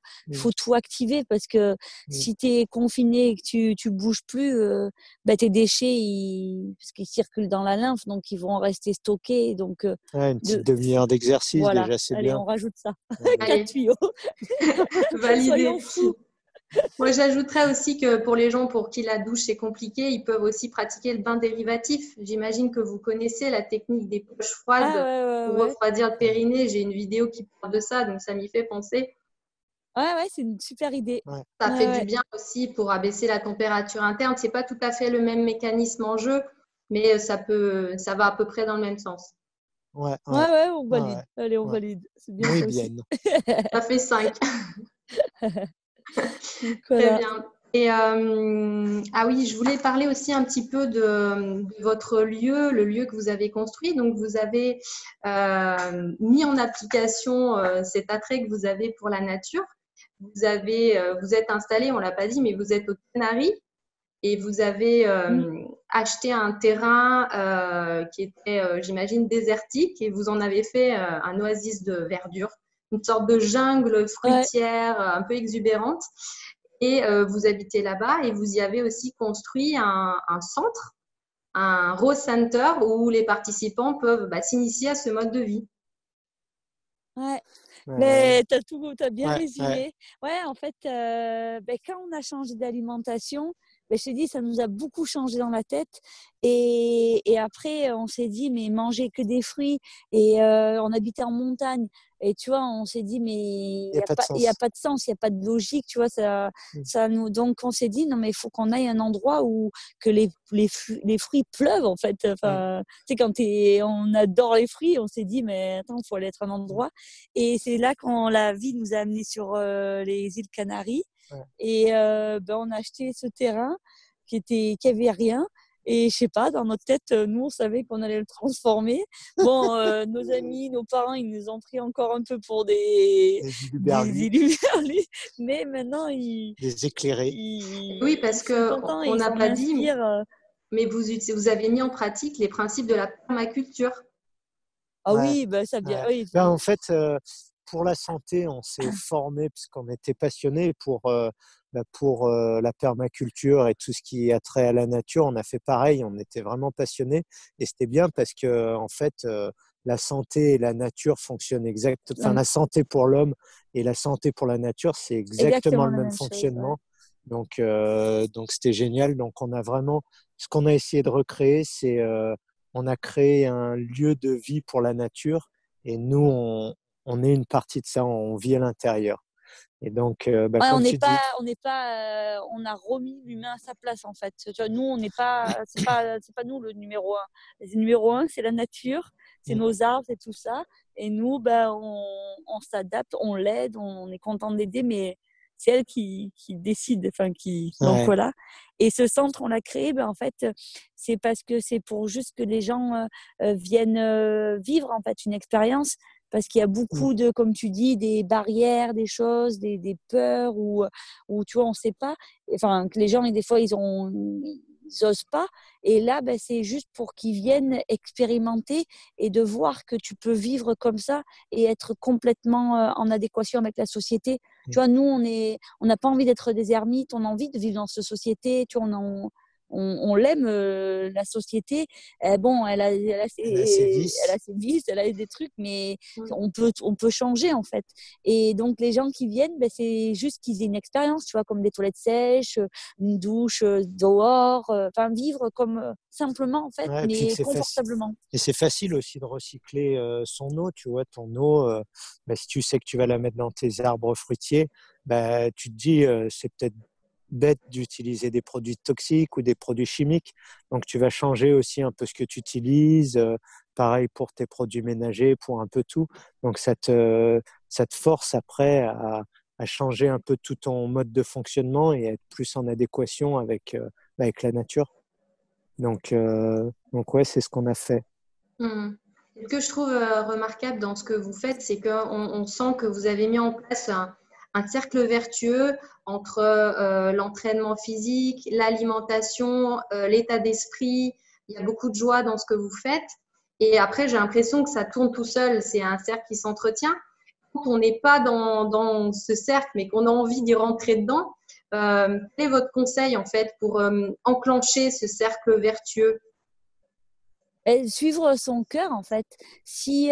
tout activer, parce que si tu es confiné et que tu bouges plus, bah, tes déchets, parce qu'ils circulent dans la lymphe, donc ils vont rester stockés. Donc, Une petite demi-heure d'exercice, voilà, déjà, c'est allez, bien. on rajoute ça. Allez. 4 tuyaux. Validé. Soyons fous. Moi, j'ajouterais aussi que pour les gens pour qui la douche est compliquée, ils peuvent aussi pratiquer le bain dérivatif. J'imagine que vous connaissez la technique des poches froides pour refroidir le périnée. J'ai une vidéo qui parle de ça, donc ça m'y fait penser. Ouais, c'est une super idée. Ça fait du bien aussi pour abaisser la température interne. C'est pas tout à fait le même mécanisme en jeu, mais ça va à peu près dans le même sens. Ouais, on valide. Allez, on valide. C'est bien oui, ça bien. aussi. Ça fait 5. Voilà. Très bien. Et ah oui, je voulais parler aussi un petit peu de votre lieu, le lieu que vous avez construit. Donc, vous avez mis en application cet attrait que vous avez pour la nature. Vous êtes installé, on l'a pas dit, mais vous êtes aux Canaries. et vous avez acheté un terrain qui était, j'imagine, désertique et vous en avez fait un oasis de verdure, une sorte de jungle Ouais, fruitière un peu exubérante. Et vous habitez là-bas et vous y avez aussi construit un centre, un Rose Center où les participants peuvent s'initier à ce mode de vie. ouais. Euh, Mais t'as bien ouais, ouais. résumé. Ouais, en fait, quand on a changé d'alimentation, je te dis, ça nous a beaucoup changé dans la tête. Et après, on s'est dit, mais manger que des fruits. Et on habitait en montagne. Et tu vois, on s'est dit, mais Il n'y a pas de il y a sens. pas de sens, il y a pas de logique, tu vois. Mm. Donc, on s'est dit, non, mais il faut qu'on aille à un endroit où que les fruits pleuvent, en fait. Mm. Enfin, tu sais, on adore les fruits, on s'est dit, mais attends, il faut aller être à un Mm. endroit. Et c'est là quand la vie nous a amenés sur les îles Canaries. Ouais. Et on a acheté ce terrain qui avait rien. Et je sais pas, dans notre tête, nous, on savait qu'on allait le transformer. Bon, nos amis, nos parents, ils nous ont pris encore un peu pour Des des uluberlus, illuminés. Mais maintenant, des éclairés. Oui, ils parce sont que contents et on ils n'a s'en pas dit, inspirent. mais vous avez mis en pratique les principes de la permaculture. Ah Ouais, oui, bah, ça bien. ouais. Oui, Ben, en fait, pour la santé, on s'est formé puisqu'on était passionné pour la permaculture et tout ce qui a trait à la nature. On a fait pareil, on était vraiment passionnés et c'était bien parce que en fait, la santé et la nature fonctionnent enfin la santé pour l'homme et la santé pour la nature, c'est exactement exactement le la même même chose. Ouais. fonctionnement. Donc c'était génial. Donc on a vraiment, ce qu'on a essayé de recréer, c'est on a créé un lieu de vie pour la nature et nous, on est une partie de ça, on vit à l'intérieur. Et donc, Ouais, comme tu dis, on a remis l'humain à sa place en fait. Tu vois, nous, on n'est pas, c'est pas nous le numéro un. Le numéro un, c'est la nature, c'est mm, nos arbres, c'est tout ça. Et nous, on s'adapte, on l'aide, on est content d'aider, mais c'est elle qui décide, donc ouais, voilà. Et ce centre, on l'a créé, en fait, c'est parce que c'est pour juste que les gens viennent vivre en fait une expérience parce qu'il y a mm, beaucoup de, comme tu dis, des barrières, des choses, des peurs où tu vois, on ne sait pas. Enfin, que les gens, des fois, ils osent pas. Et là, c'est juste pour qu'ils viennent expérimenter et de voir que tu peux vivre comme ça et être complètement en adéquation avec la société. mm. Tu vois, nous, on n'a pas envie d'être des ermites, on a envie de vivre dans cette société. Tu vois, on l'aime, la société. Bon, Elle a ses elle a vices. ses vices, elle a des trucs, mais Mm. on peut changer en fait. Et donc les gens qui viennent, c'est juste qu'ils aient une expérience, tu vois, comme des toilettes sèches, une douche dehors, enfin vivre comme simplement en fait, Ouais, et puis que mais c'est facile. confortablement. Et c'est facile aussi de recycler son eau, tu vois, ton eau, si tu sais que tu vas la mettre dans tes arbres fruitiers, tu te dis, c'est peut-être bête d'utiliser des produits toxiques ou des produits chimiques. Donc, tu vas changer aussi un peu ce que tu utilises. Pareil pour tes produits ménagers, pour un peu tout. Donc, ça te force après à changer un peu tout ton mode de fonctionnement et être plus en adéquation avec la nature. Donc ouais, c'est ce qu'on a fait. Mm. Ce que je trouve remarquable dans ce que vous faites, c'est qu'on sent que vous avez mis en place un cercle vertueux entre l'entraînement physique, l'alimentation, l'état d'esprit. Il y a beaucoup de joie dans ce que vous faites. Et après, j'ai l'impression que ça tourne tout seul. C'est un cercle qui s'entretient. Quand on n'est pas dans ce cercle, mais qu'on a envie d'y rentrer dedans, quel est votre conseil en fait pour enclencher ce cercle vertueux? Et suivre son cœur en fait. Si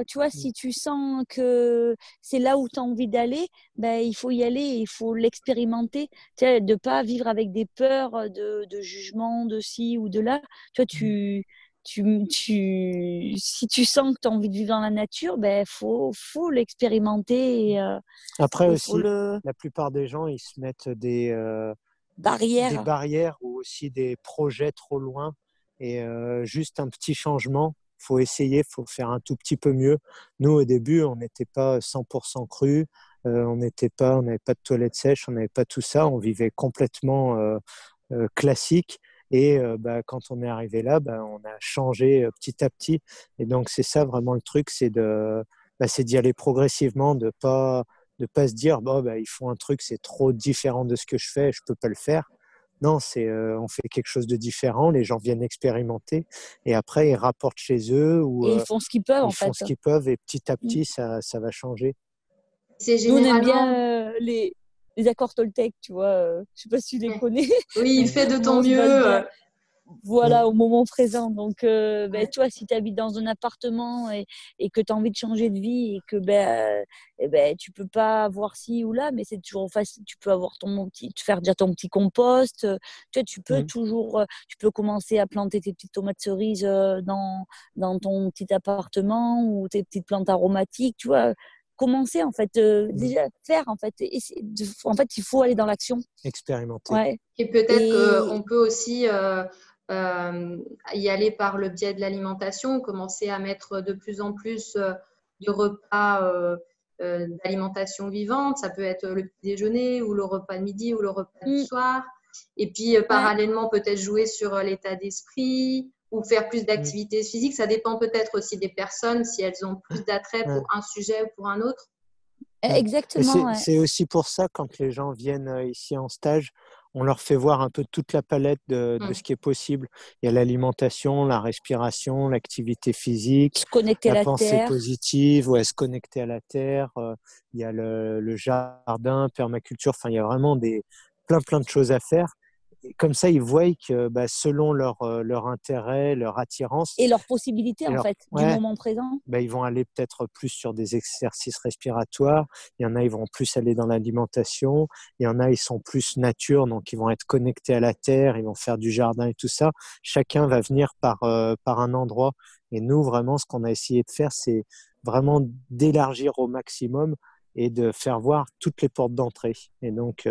tu vois, si tu sens que c'est là où tu as envie d'aller, il faut y aller, il faut l'expérimenter. Tu sais, de pas vivre avec des peurs de jugement de ci ou de là. Tu vois, si tu sens que tu as envie de vivre dans la nature, faut l'expérimenter Après et faut aussi, le la plupart des gens, ils se mettent des barrière. barrières ou aussi des projets trop loin. Et juste un petit changement, faut essayer, faut faire un tout petit peu mieux. Nous, au début, on n'était pas 100% cru, on n'avait pas de toilettes sèches, on n'avait pas tout ça, on vivait complètement classique. Et quand on est arrivé là, on a changé petit à petit. Et donc, c'est ça vraiment le truc, c'est d'y aller progressivement, de pas se dire, ils font un truc, c'est trop différent de ce que je fais, je peux pas le faire. Non, on fait quelque chose de différent. Les gens viennent expérimenter et après ils rapportent chez eux ou Et ils font ce qu'ils peuvent, en ils font fait. ce qu'ils peuvent et petit à Mm. petit ça va changer. C'est Nous, on aime généralement… bien les accords Toltec, tu vois. Je sais pas si tu les connais. Oui, Donc, fais de comment ton on se base mieux. bien. Voilà, Mm. au moment présent. Donc, ben, Ouais. tu vois, si tu habites dans un appartement et que tu as envie de changer de vie et que tu peux pas avoir ci ou là, mais c'est toujours facile. Tu peux avoir faire déjà ton petit compost. Tu vois, tu peux Mm. toujours, tu peux commencer à planter tes petites tomates cerises dans ton petit appartement ou tes petites plantes aromatiques, tu vois. Commencer, en fait, Mm. déjà faire, en fait. En fait, il faut aller dans l'action. Expérimenter. Ouais. Et peut-être Et qu'on peut aussi y aller par le biais de l'alimentation, commencer à mettre de plus en plus de repas d'alimentation vivante. Ça peut être le petit déjeuner ou le repas de midi ou le repas du mm, soir. Et puis, ouais. parallèlement, peut-être jouer sur l'état d'esprit ou faire plus Mm. d'activités physiques. Ça dépend peut-être aussi des personnes, si elles ont plus d'attrait pour Ouais. un sujet ou pour un autre. Mm. Et Exactement, ouais. c'est aussi pour ça, quand les gens viennent ici en stage, on leur fait voir un peu toute la palette de ce qui est possible. Il y a l'alimentation, la respiration, l'activité physique, Se connecter à la la pensée terre. positive, ouais, se connecter à la terre. Il y a le jardin, permaculture. Enfin, il y a vraiment plein de choses à faire. Et comme ça, ils voient que selon leur intérêt, leur attirance, Et leurs possibilités, et en leur, fait, du ouais, moment présent. ils vont aller peut-être plus sur des exercices respiratoires. Il y en a, ils vont plus aller dans l'alimentation. Il y en a, ils sont plus nature, donc ils vont être connectés à la terre, ils vont faire du jardin et tout ça. Chacun va venir par un endroit. Et nous, vraiment, ce qu'on a essayé de faire, c'est vraiment d'élargir au maximum et de faire voir toutes les portes d'entrée. Et donc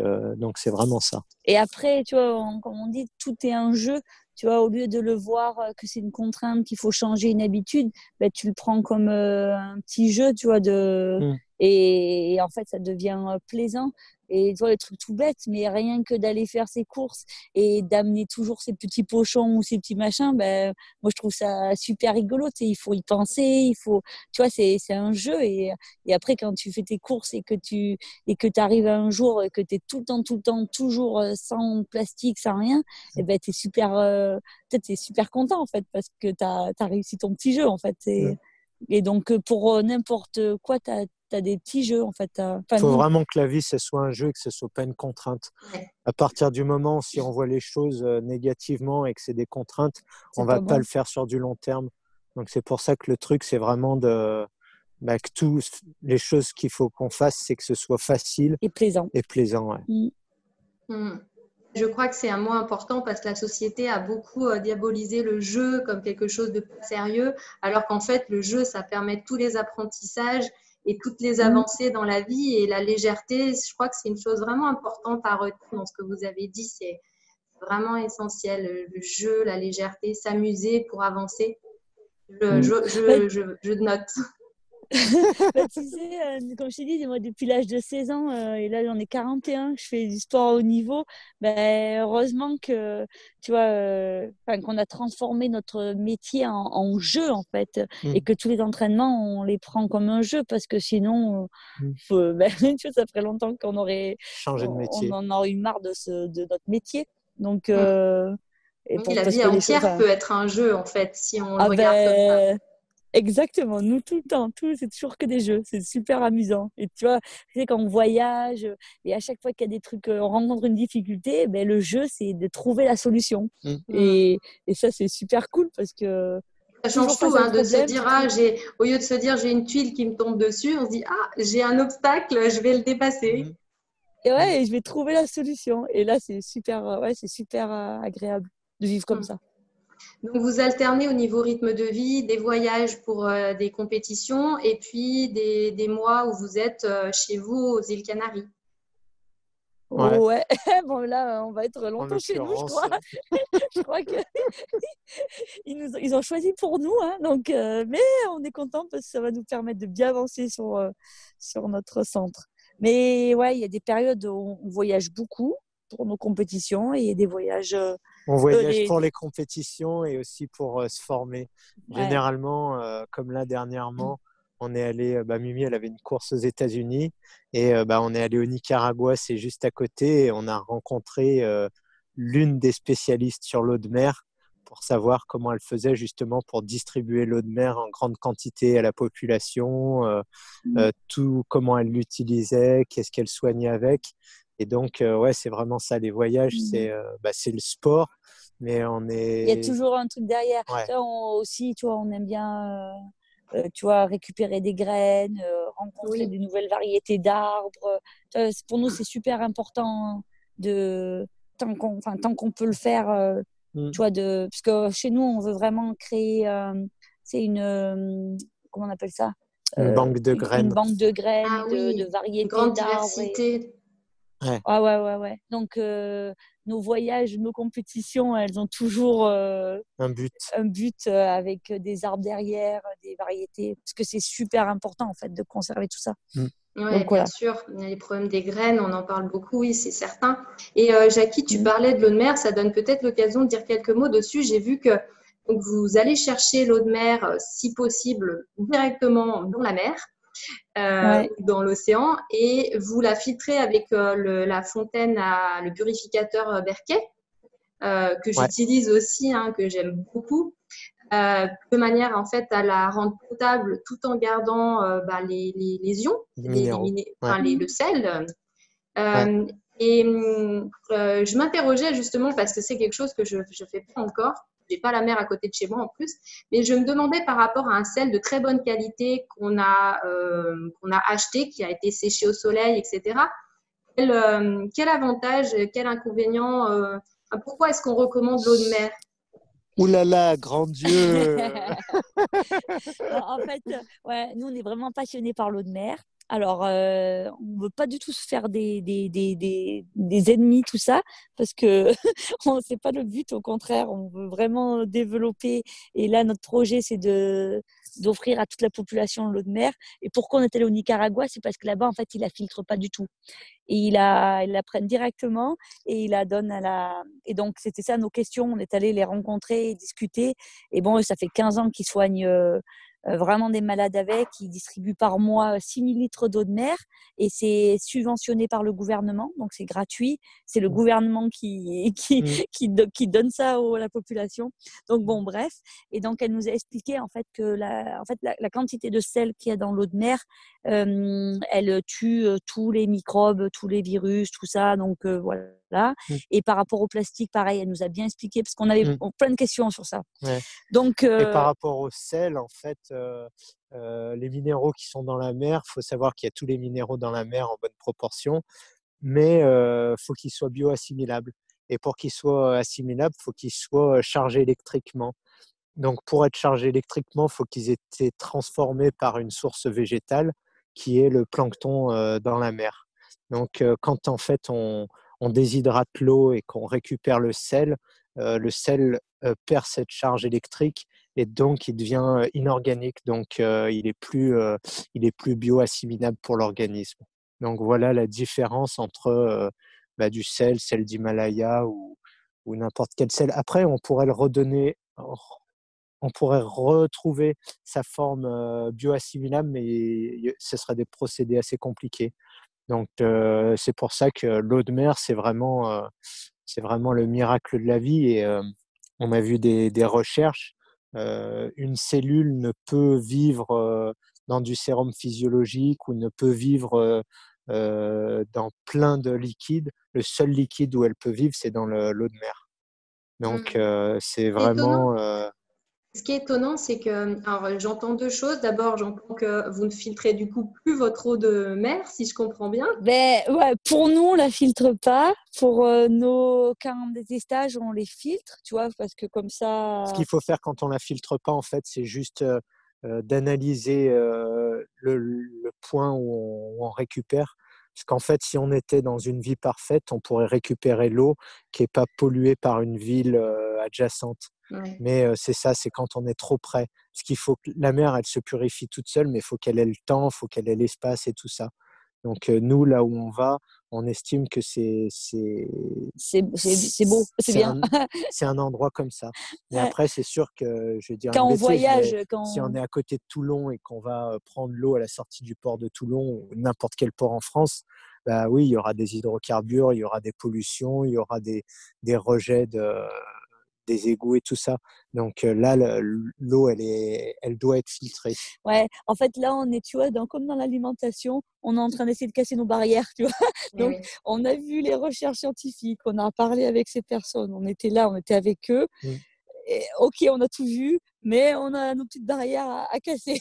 c'est vraiment ça. Et après, tu vois, comme on dit, tout est un jeu. Tu vois, au lieu de le voir que c'est une contrainte, qu'il faut changer une habitude, ben, tu le prends comme un petit jeu, tu vois, Mm. et en fait, ça devient plaisant. Et tu vois, le truc tout bête, mais rien que d'aller faire ses courses et d'amener toujours ses petits pochons ou ses petits machins, ben, moi, je trouve ça super rigolo. Tu sais, il faut y penser, tu vois, c'est un jeu. Et après, quand tu fais tes courses et que tu arrives un jour et que tu es tout le temps, toujours sans plastique, sans rien, et ben, peut-être t'es super content, en fait, parce que tu as réussi ton petit jeu, en fait. Mm. Et donc, pour n'importe quoi, tu as des petits jeux, en fait. Il Enfin, faut nous, vraiment que la vie, ce soit un jeu et que ce ne soit pas une contrainte. Ouais. À partir du moment, si on voit les choses négativement et que c'est des contraintes, on c'est ne va pas pas bon. le faire sur du long terme. Donc c'est pour ça que le truc, c'est vraiment que les choses qu'il faut qu'on fasse, c'est que ce soit facile Et plaisant. et plaisant. Ouais. Mm. Je crois que c'est un mot important parce que la société a beaucoup diabolisé le jeu comme quelque chose de pas sérieux, alors qu'en fait, le jeu, ça permet tous les apprentissages et toutes les Mm. avancées dans la vie et la légèreté. Je crois que c'est une chose vraiment importante à retenir dans ce que vous avez dit. C'est vraiment essentiel, le jeu, la légèreté, s'amuser pour avancer. Mm. Ouais, Je note. bah, tu sais, comme je t'ai dit, moi, depuis l'âge de 16 ans, et là, j'en ai 41, je fais du sport à haut niveau. Ben, heureusement que, tu vois, qu'on a transformé notre métier en jeu, en fait, et Mm. que tous les entraînements, on les prend comme un jeu, parce que sinon, Mm. ben, tu vois, ça ferait longtemps Changer de on métier. en aurait eu marre de notre métier. Donc, Oui, la parce vie que les choses, entière peut être un jeu, en fait, si on le ah regarde comme ça. ben, exactement, nous tout le temps, c'est toujours que des jeux, c'est super amusant. Et tu vois, tu sais, quand on voyage et à chaque fois qu'il y a des trucs, on rencontre une difficulté, ben, le jeu, c'est de trouver la solution. Mm. Et ça, c'est super cool parce que Ça toujours change face tout, à un hein, de se problème, dire, au lieu de se dire j'ai une tuile qui me tombe dessus, on se dit, j'ai un obstacle, je vais le dépasser. Mm. et Mm. ouais, et je vais trouver la solution. Et là, c'est super agréable de vivre comme Hmm. ça. Donc, vous alternez au niveau rythme de vie, des voyages pour des compétitions et puis des mois où vous êtes chez vous aux îles Canaries. Ouais. Ouais, bon là, on va être En longtemps chez nous, je l'occurrence, crois. Je crois que ils ont choisi pour nous, hein, donc, mais on est content parce que ça va nous permettre de bien avancer sur notre centre. Mais ouais, il y a des périodes où on voyage beaucoup pour nos compétitions et il y a des voyages. on voyage Les, pour les compétitions et aussi pour se former. ouais. Généralement, comme là dernièrement, on est allé, Mimi, elle avait une course aux États-Unis et on est allé au Nicaragua, c'est juste à côté, et on a rencontré l'une des spécialistes sur l'eau de mer pour savoir comment elle faisait justement pour distribuer l'eau de mer en grande quantité à la population, tout comment elle l'utilisait, qu'est-ce qu'elle soignait avec. Et donc, ouais, c'est vraiment ça, les voyages, c'est le sport, mais Il y a toujours un truc derrière. Ouais. Tu vois, aussi, tu vois, on aime bien tu vois, récupérer des graines, rencontrer des nouvelles variétés d'arbres. Pour nous, c'est super important tant qu'on peut le faire, tu vois, parce que chez nous, on veut vraiment créer, c'est comment on appelle ça? Une banque de graines. Une banque de graines, Ah de oui, une variétés grande d'arbres. diversité. Ouais. Ah ouais. Donc, nos voyages, nos compétitions, elles ont toujours un but avec des arbres derrière, des variétés, parce que c'est super important en fait de conserver tout ça. Oui, bien sûr. Les problèmes des graines, on en parle beaucoup, oui, c'est certain. Et Jackie, tu parlais de l'eau de mer, ça donne peut-être l'occasion de dire quelques mots dessus. J'ai vu que donc, vous allez chercher l'eau de mer, si possible, directement dans la mer. Dans l'océan, et vous la filtrez avec la fontaine le purificateur Berquet, que j'utilise aussi, que j'aime beaucoup, de manière en fait à la rendre potable tout en gardant les ions, le sel. Et je m'interrogeais justement parce que c'est quelque chose que je ne fais pas encore. Je n'ai pas la mer à côté de chez moi en plus, mais je me demandais par rapport à un sel de très bonne qualité qu'on a acheté, qui a été séché au soleil, etc. Quel avantage, quel inconvénient, pourquoi est-ce qu'on recommande l'eau de mer? Ouh là là, grand Dieu. En fait, nous, on est vraiment passionnés par l'eau de mer. Alors, on ne veut pas du tout se faire des ennemis, tout ça, parce que c'est pas le but. Au contraire, on veut vraiment développer. Et là, notre projet, c'est d'offrir à toute la population l'eau de mer. Et pourquoi on est allé au Nicaragua? C'est parce que là-bas, en fait, ils la filtrent pas du tout. Et ils la prennent directement et ils la donnent Et donc, c'était ça nos questions. On est allé les rencontrer et discuter. Et bon, ça fait 15 ans qu'ils soignent vraiment des malades avec. Ils distribuent par mois 6 000 litres d'eau de mer et c'est subventionné par le gouvernement. Donc, c'est gratuit. C'est le gouvernement qui donne ça à la population. Donc, bon, bref. Et donc, elle nous a expliqué en fait que la quantité de sel qu'il y a dans l'eau de mer, elle tue tous les microbes, tous les virus, tout ça. Donc, voilà. Et par rapport au plastique, pareil, elle nous a bien expliqué parce qu'on avait plein de questions sur ça. Ouais. Donc, et par rapport au sel, en fait, les minéraux qui sont dans la mer, il faut savoir qu'il y a tous les minéraux dans la mer en bonne proportion, mais faut qu'ils soient bioassimilables. Et pour qu'ils soient assimilables, il faut qu'ils soient chargés électriquement. Donc, pour être chargés électriquement, il faut qu'ils aient été transformés par une source végétale qui est le plancton dans la mer. Donc, quand en fait on déshydrate l'eau et qu'on récupère le sel perd cette charge électrique et donc il devient inorganique. Donc, il est plus bioassimilable pour l'organisme. Donc, voilà la différence entre du sel d'Himalaya ou n'importe quel sel. Après, on pourrait le redonner. On pourrait retrouver sa forme bioassimilable, mais ce serait des procédés assez compliqués. Donc, c'est pour ça que l'eau de mer, c'est vraiment le miracle de la vie. Et on a vu des recherches. Une cellule ne peut vivre dans du sérum physiologique ou ne peut vivre dans plein de liquides. Le seul liquide où elle peut vivre, c'est dans l'eau de mer. Donc, c'est vraiment… Ce qui est étonnant, c'est que, alors j'entends deux choses. D'abord, j'entends que vous ne filtrez du coup plus votre eau de mer, si je comprends bien. Pour nous, on la filtre pas. Pour nos carnes de testage, on les filtre, tu vois, parce que comme ça. Ce qu'il faut faire quand on la filtre pas, en fait, c'est juste d'analyser le point où on récupère. Parce qu'en fait, si on était dans une vie parfaite, on pourrait récupérer l'eau qui n'est pas polluée par une ville adjacente. Ouais. Mais c'est ça, c'est quand on est trop près. Parce qu'il faut que la mer, elle se purifie toute seule, mais il faut qu'elle ait le temps, il faut qu'elle ait l'espace et tout ça. Donc nous, là où on va, on estime que c'est beau, c'est bien. C'est un endroit comme ça. Mais après, c'est sûr que, je vais dire quand une on bêtise, voyage, si on est à côté de Toulon et qu'on va prendre l'eau à la sortie du port de Toulon ou n'importe quel port en France, bah oui, il y aura des hydrocarbures, il y aura des pollutions, il y aura des rejets des égouts et tout ça. Donc là, l'eau, elle doit être filtrée. Ouais, en fait, là, on est, tu vois, comme dans l'alimentation, on est en train d'essayer de casser nos barrières, tu vois. Donc, Oui. on a vu les recherches scientifiques, on a parlé avec ces personnes, on était là, on était avec eux. Et, ok, on a tout vu, mais on a nos petites barrières à casser.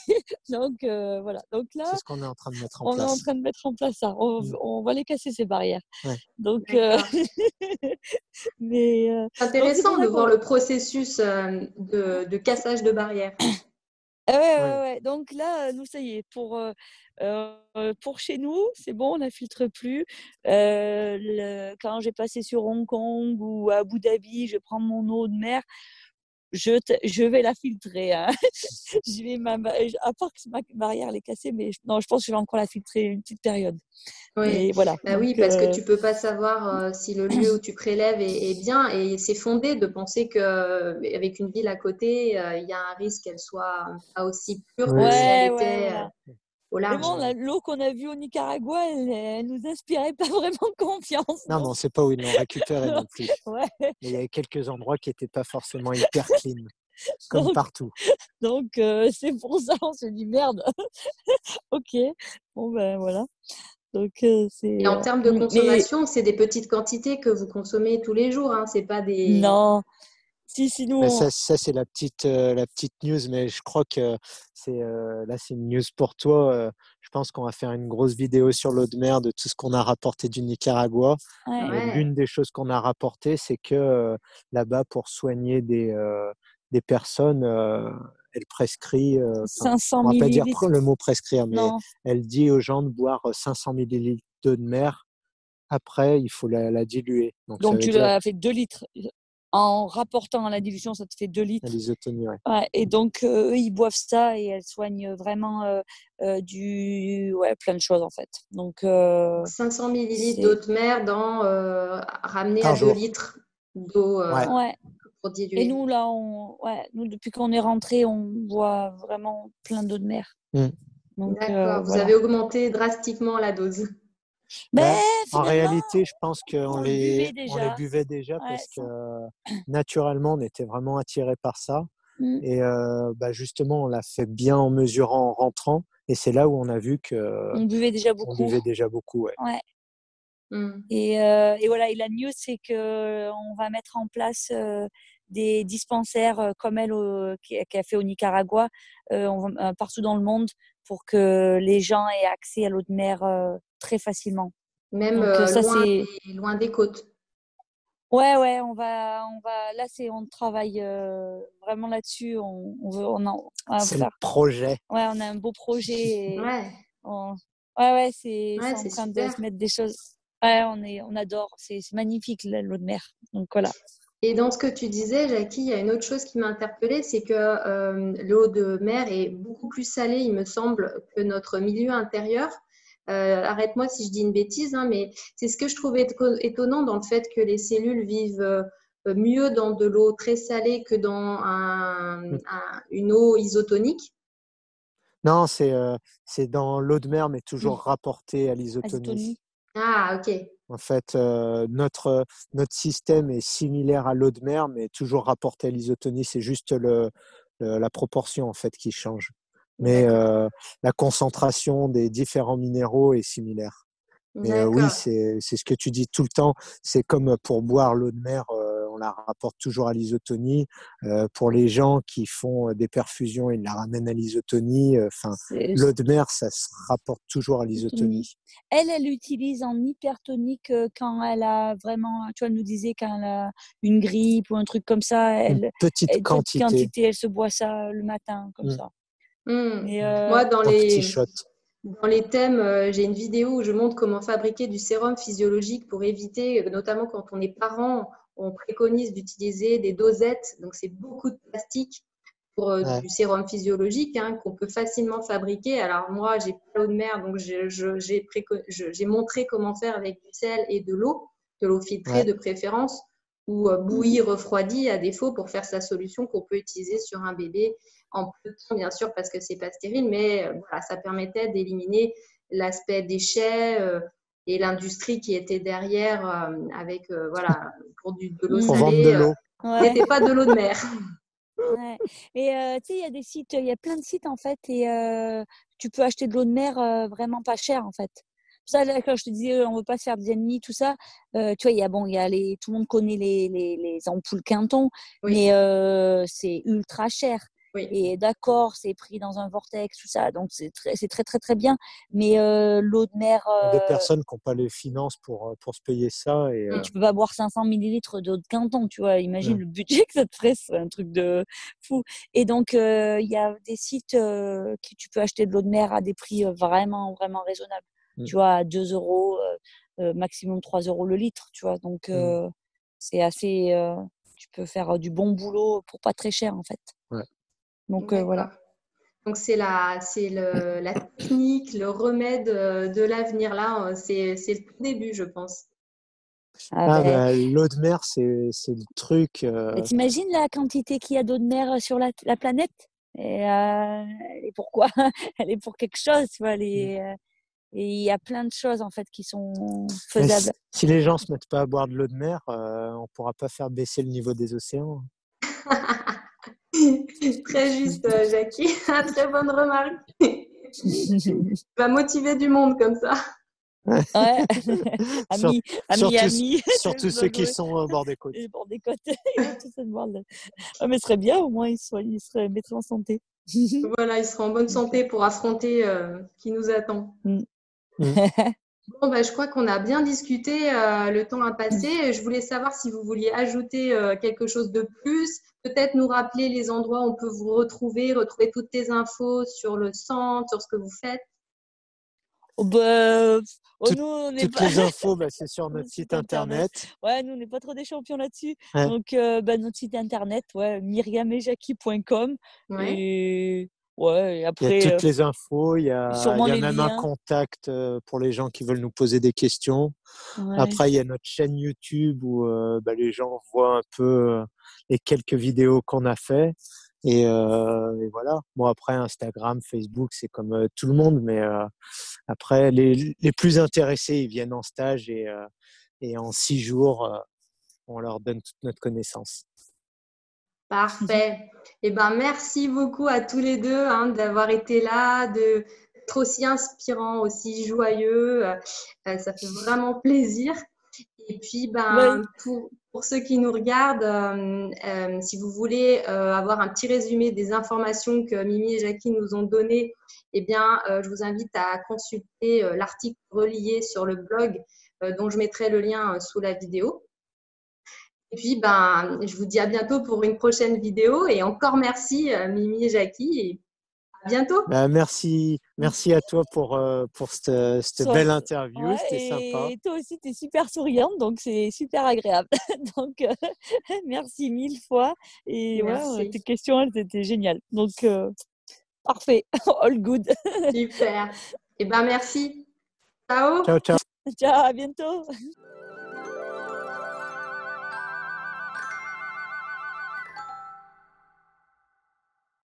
Donc, voilà. Donc là, c'est ce qu'on est en train de mettre en on place. est en train de mettre en place ça. On va les casser, ces barrières. Ouais. Donc, C'est intéressant de voir le processus de cassage de barrières. Ouais. Donc là, nous, ça y est, pour chez nous, c'est bon, on la filtre plus. Quand j'ai passé sur Hong Kong ou à Abu Dhabi, je prends mon eau de mer, je vais la filtrer. Hein. À part que ma barrière elle est cassée, mais non, je pense que je vais encore la filtrer une petite période. Oui, Et voilà. oui, parce que tu peux pas savoir si le lieu où tu prélèves est bien, et c'est fondé de penser qu'avec une ville à côté, il y a un risque qu'elle soit pas aussi pure que si elle était voilà. au Mais large. bon, l'eau qu'on a vue au Nicaragua, elle nous inspirait pas vraiment confiance. Non, mais on ne sait pas où ils l'ont récupérée non plus. Ouais. Mais il y avait quelques endroits qui n'étaient pas forcément hyper clean, comme partout. Donc, c'est pour ça on s'est dit merde. Ok, bon ben voilà. Donc, Et en termes de consommation, c'est des petites quantités que vous consommez tous les jours, hein, c'est pas des… Non, si nous… Mais ça c'est la petite news, mais je crois que là, c'est une news pour toi. Je pense qu'on va faire une grosse vidéo sur l'eau de mer, de tout ce qu'on a rapporté du Nicaragua. Ouais. Et l'une des choses qu'on a rapportées, c'est que là-bas, pour soigner des personnes, elle prescrit, 500 on va pas dire millilitres. le mot prescrire, mais Non. elle dit aux gens de boire 500 millilitres d'eau de mer. Après, il faut la diluer. Donc tu l'as fait 2 litres. En rapportant à la dilution, ça te fait 2 litres. L'isotonie, ouais. Ouais, et donc, eux, ils boivent ça et elles soignent vraiment plein de choses, en fait. Donc, 500 millilitres d'eau de mer ramené à 2 litres d'eau pour diluer. Et nous, là, nous, depuis qu'on est rentré, on boit vraiment plein d'eau de mer. Donc, d'accord, vous avez augmenté drastiquement la dose. En réalité, je pense qu'on les buvait déjà parce que naturellement, on était vraiment attirés par ça. Et justement, on l'a fait bien en mesurant en rentrant. Et c'est là où on a vu qu'on buvait déjà beaucoup. Ouais. Et voilà, et la news, c'est qu'on va mettre en place des dispensaires comme elle qui a fait au Nicaragua, partout dans le monde, pour que les gens aient accès à l'eau de mer très facilement. Même loin des côtes. Ouais, on va là, on travaille vraiment là-dessus. C'est le projet. Ouais, on a un beau projet. Et c'est en train de se mettre des choses. Ouais, on adore. C'est magnifique, l'eau de mer. Donc voilà. Et dans ce que tu disais, Jackie, il y a une autre chose qui m'a interpellée, c'est que l'eau de mer est beaucoup plus salée, il me semble, que notre milieu intérieur. Arrête-moi si je dis une bêtise, hein, mais c'est ce que je trouvais étonnant dans le fait que les cellules vivent mieux dans de l'eau très salée que dans une eau isotonique. Non, c'est dans l'eau de mer, mais toujours rapporté à l'isotonie. Ah, ok. En fait, notre système est similaire à l'eau de mer, mais toujours rapporté à l'isotonie. C'est juste la proportion en fait qui change. Mais la concentration des différents minéraux est similaire. Mais oui, c'est ce que tu dis tout le temps. C'est comme pour boire l'eau de mer, on la rapporte toujours à l'isotonie. Pour les gens qui font des perfusions, ils la ramènent à l'isotonie. L'eau de mer, ça se rapporte toujours à l'isotonie. Elle utilise en hypertonique quand elle a vraiment, tu vois, elle nous disait quand elle a une grippe ou un truc comme ça. Une petite quantité. Elle se boit ça le matin, comme ça. Mais moi, dans les thèmes, j'ai une vidéo où je montre comment fabriquer du sérum physiologique pour éviter, notamment quand on est parent, on préconise d'utiliser des dosettes. Donc, c'est beaucoup de plastique pour du sérum physiologique qu'on peut facilement fabriquer. Alors, moi, j'ai pas l'eau de mer, donc j'ai montré comment faire avec du sel et de l'eau filtrée de préférence, ou bouillie, refroidie à défaut pour faire sa solution qu'on peut utiliser sur un bébé en peu de temps, bien sûr, parce que c'est pas stérile, mais voilà, ça permettait d'éliminer l'aspect déchet et l'industrie qui était derrière avec voilà, pour de l'eau Pour vendre de salée, l'eau. Ouais. n'était pas de l'eau de mer. Ouais. Et tu sais, il y a des sites, il y a plein de sites en fait, et tu peux acheter de l'eau de mer vraiment pas cher en fait. Ça, là, quand je te disais, on veut pas se faire des ennemis, tout ça, tu vois, il y a tout le monde connaît les ampoules Quinton, Oui, mais c'est ultra cher. oui. Et d'accord, c'est pris dans un vortex, tout ça, donc c'est très, très, très bien. Mais l'eau de mer, Il y a des personnes qui n'ont pas les finances pour se payer ça. Et, tu peux pas boire 500 millilitres d'eau de Quinton, tu vois. Imagine Ouais. le budget que ça te ferait, c'est un truc de fou. Et donc, il y a des sites qui tu peux acheter de l'eau de mer à des prix vraiment, vraiment raisonnables. Tu vois, à 2 euros, maximum 3 euros le litre, tu vois. Donc, c'est assez. Tu peux faire du bon boulot pour pas très cher, en fait. Ouais. Donc, D'accord. voilà. Donc, c'est la technique, le remède de l'avenir. Là, c'est le tout début, je pense. Ah, ben, bah, l'eau de mer, c'est le truc. mais t'imagines la quantité qu'il y a d'eau de mer sur la planète? Et elle est pourquoi? Elle est pour quelque chose, tu vois. Et il y a plein de choses en fait qui sont Mais faisables. si les gens se mettent pas à boire de l'eau de mer, on pourra pas faire baisser le niveau des océans. Très juste, Jackie. Très bonne remarque. Tu vas motiver du monde comme ça. Ouais. Sur- Amis. surtout ceux qui sont au bord des côtes. Et bord des côtes. Ils vont tous se boire Ouais, mais ce serait bien, au moins ils seraient mettraient en santé. Voilà, ils seront en bonne santé pour affronter ce qui nous attend. Mm. Bon, bah, je crois qu'on a bien discuté, le temps a passé. Je voulais savoir si vous vouliez ajouter quelque chose de plus, peut-être nous rappeler les endroits où on peut vous retrouver toutes tes infos sur le centre, sur ce que vous faites. Oh, bah, Tout- nous, on n'est Toutes pas... les infos, bah, c'est sur Notre notre site site internet. Ouais, nous, on n'est pas trop des champions là-dessus. Ouais. Donc, notre site internet, ouais, myriamejackie.com. Ouais. Et Il y a après, toutes les infos, il y a sûrement les même un liens. contact pour les gens qui veulent nous poser des questions. Ouais. Après, il y a notre chaîne YouTube où les gens voient un peu les quelques vidéos qu'on a fait. Et voilà. Bon, après, Instagram, Facebook, c'est comme tout le monde. Mais après, les plus intéressés, ils viennent en stage et en 6 jours, on leur donne toute notre connaissance. Parfait. Eh ben, merci beaucoup à tous les deux d'avoir été là, d'être aussi inspirants, aussi joyeux. Ça fait vraiment plaisir. Et puis, Ouais. pour ceux qui nous regardent, si vous voulez avoir un petit résumé des informations que Mimi et Jackie nous ont données, eh bien, je vous invite à consulter l'article relié sur le blog dont je mettrai le lien sous la vidéo. Et puis, je vous dis à bientôt pour une prochaine vidéo. Et encore merci, Mimi et Jackie. Et à bientôt. Bah, merci à toi pour cette belle interview. Ouais, C'était sympa. et toi aussi, tu es super souriante, donc c'est super agréable. Donc, merci 1000 fois. Et Merci. tes questions, elles étaient géniales. Donc, parfait. All good. Super. Et merci. Ciao. Ciao, ciao. Ciao, à bientôt.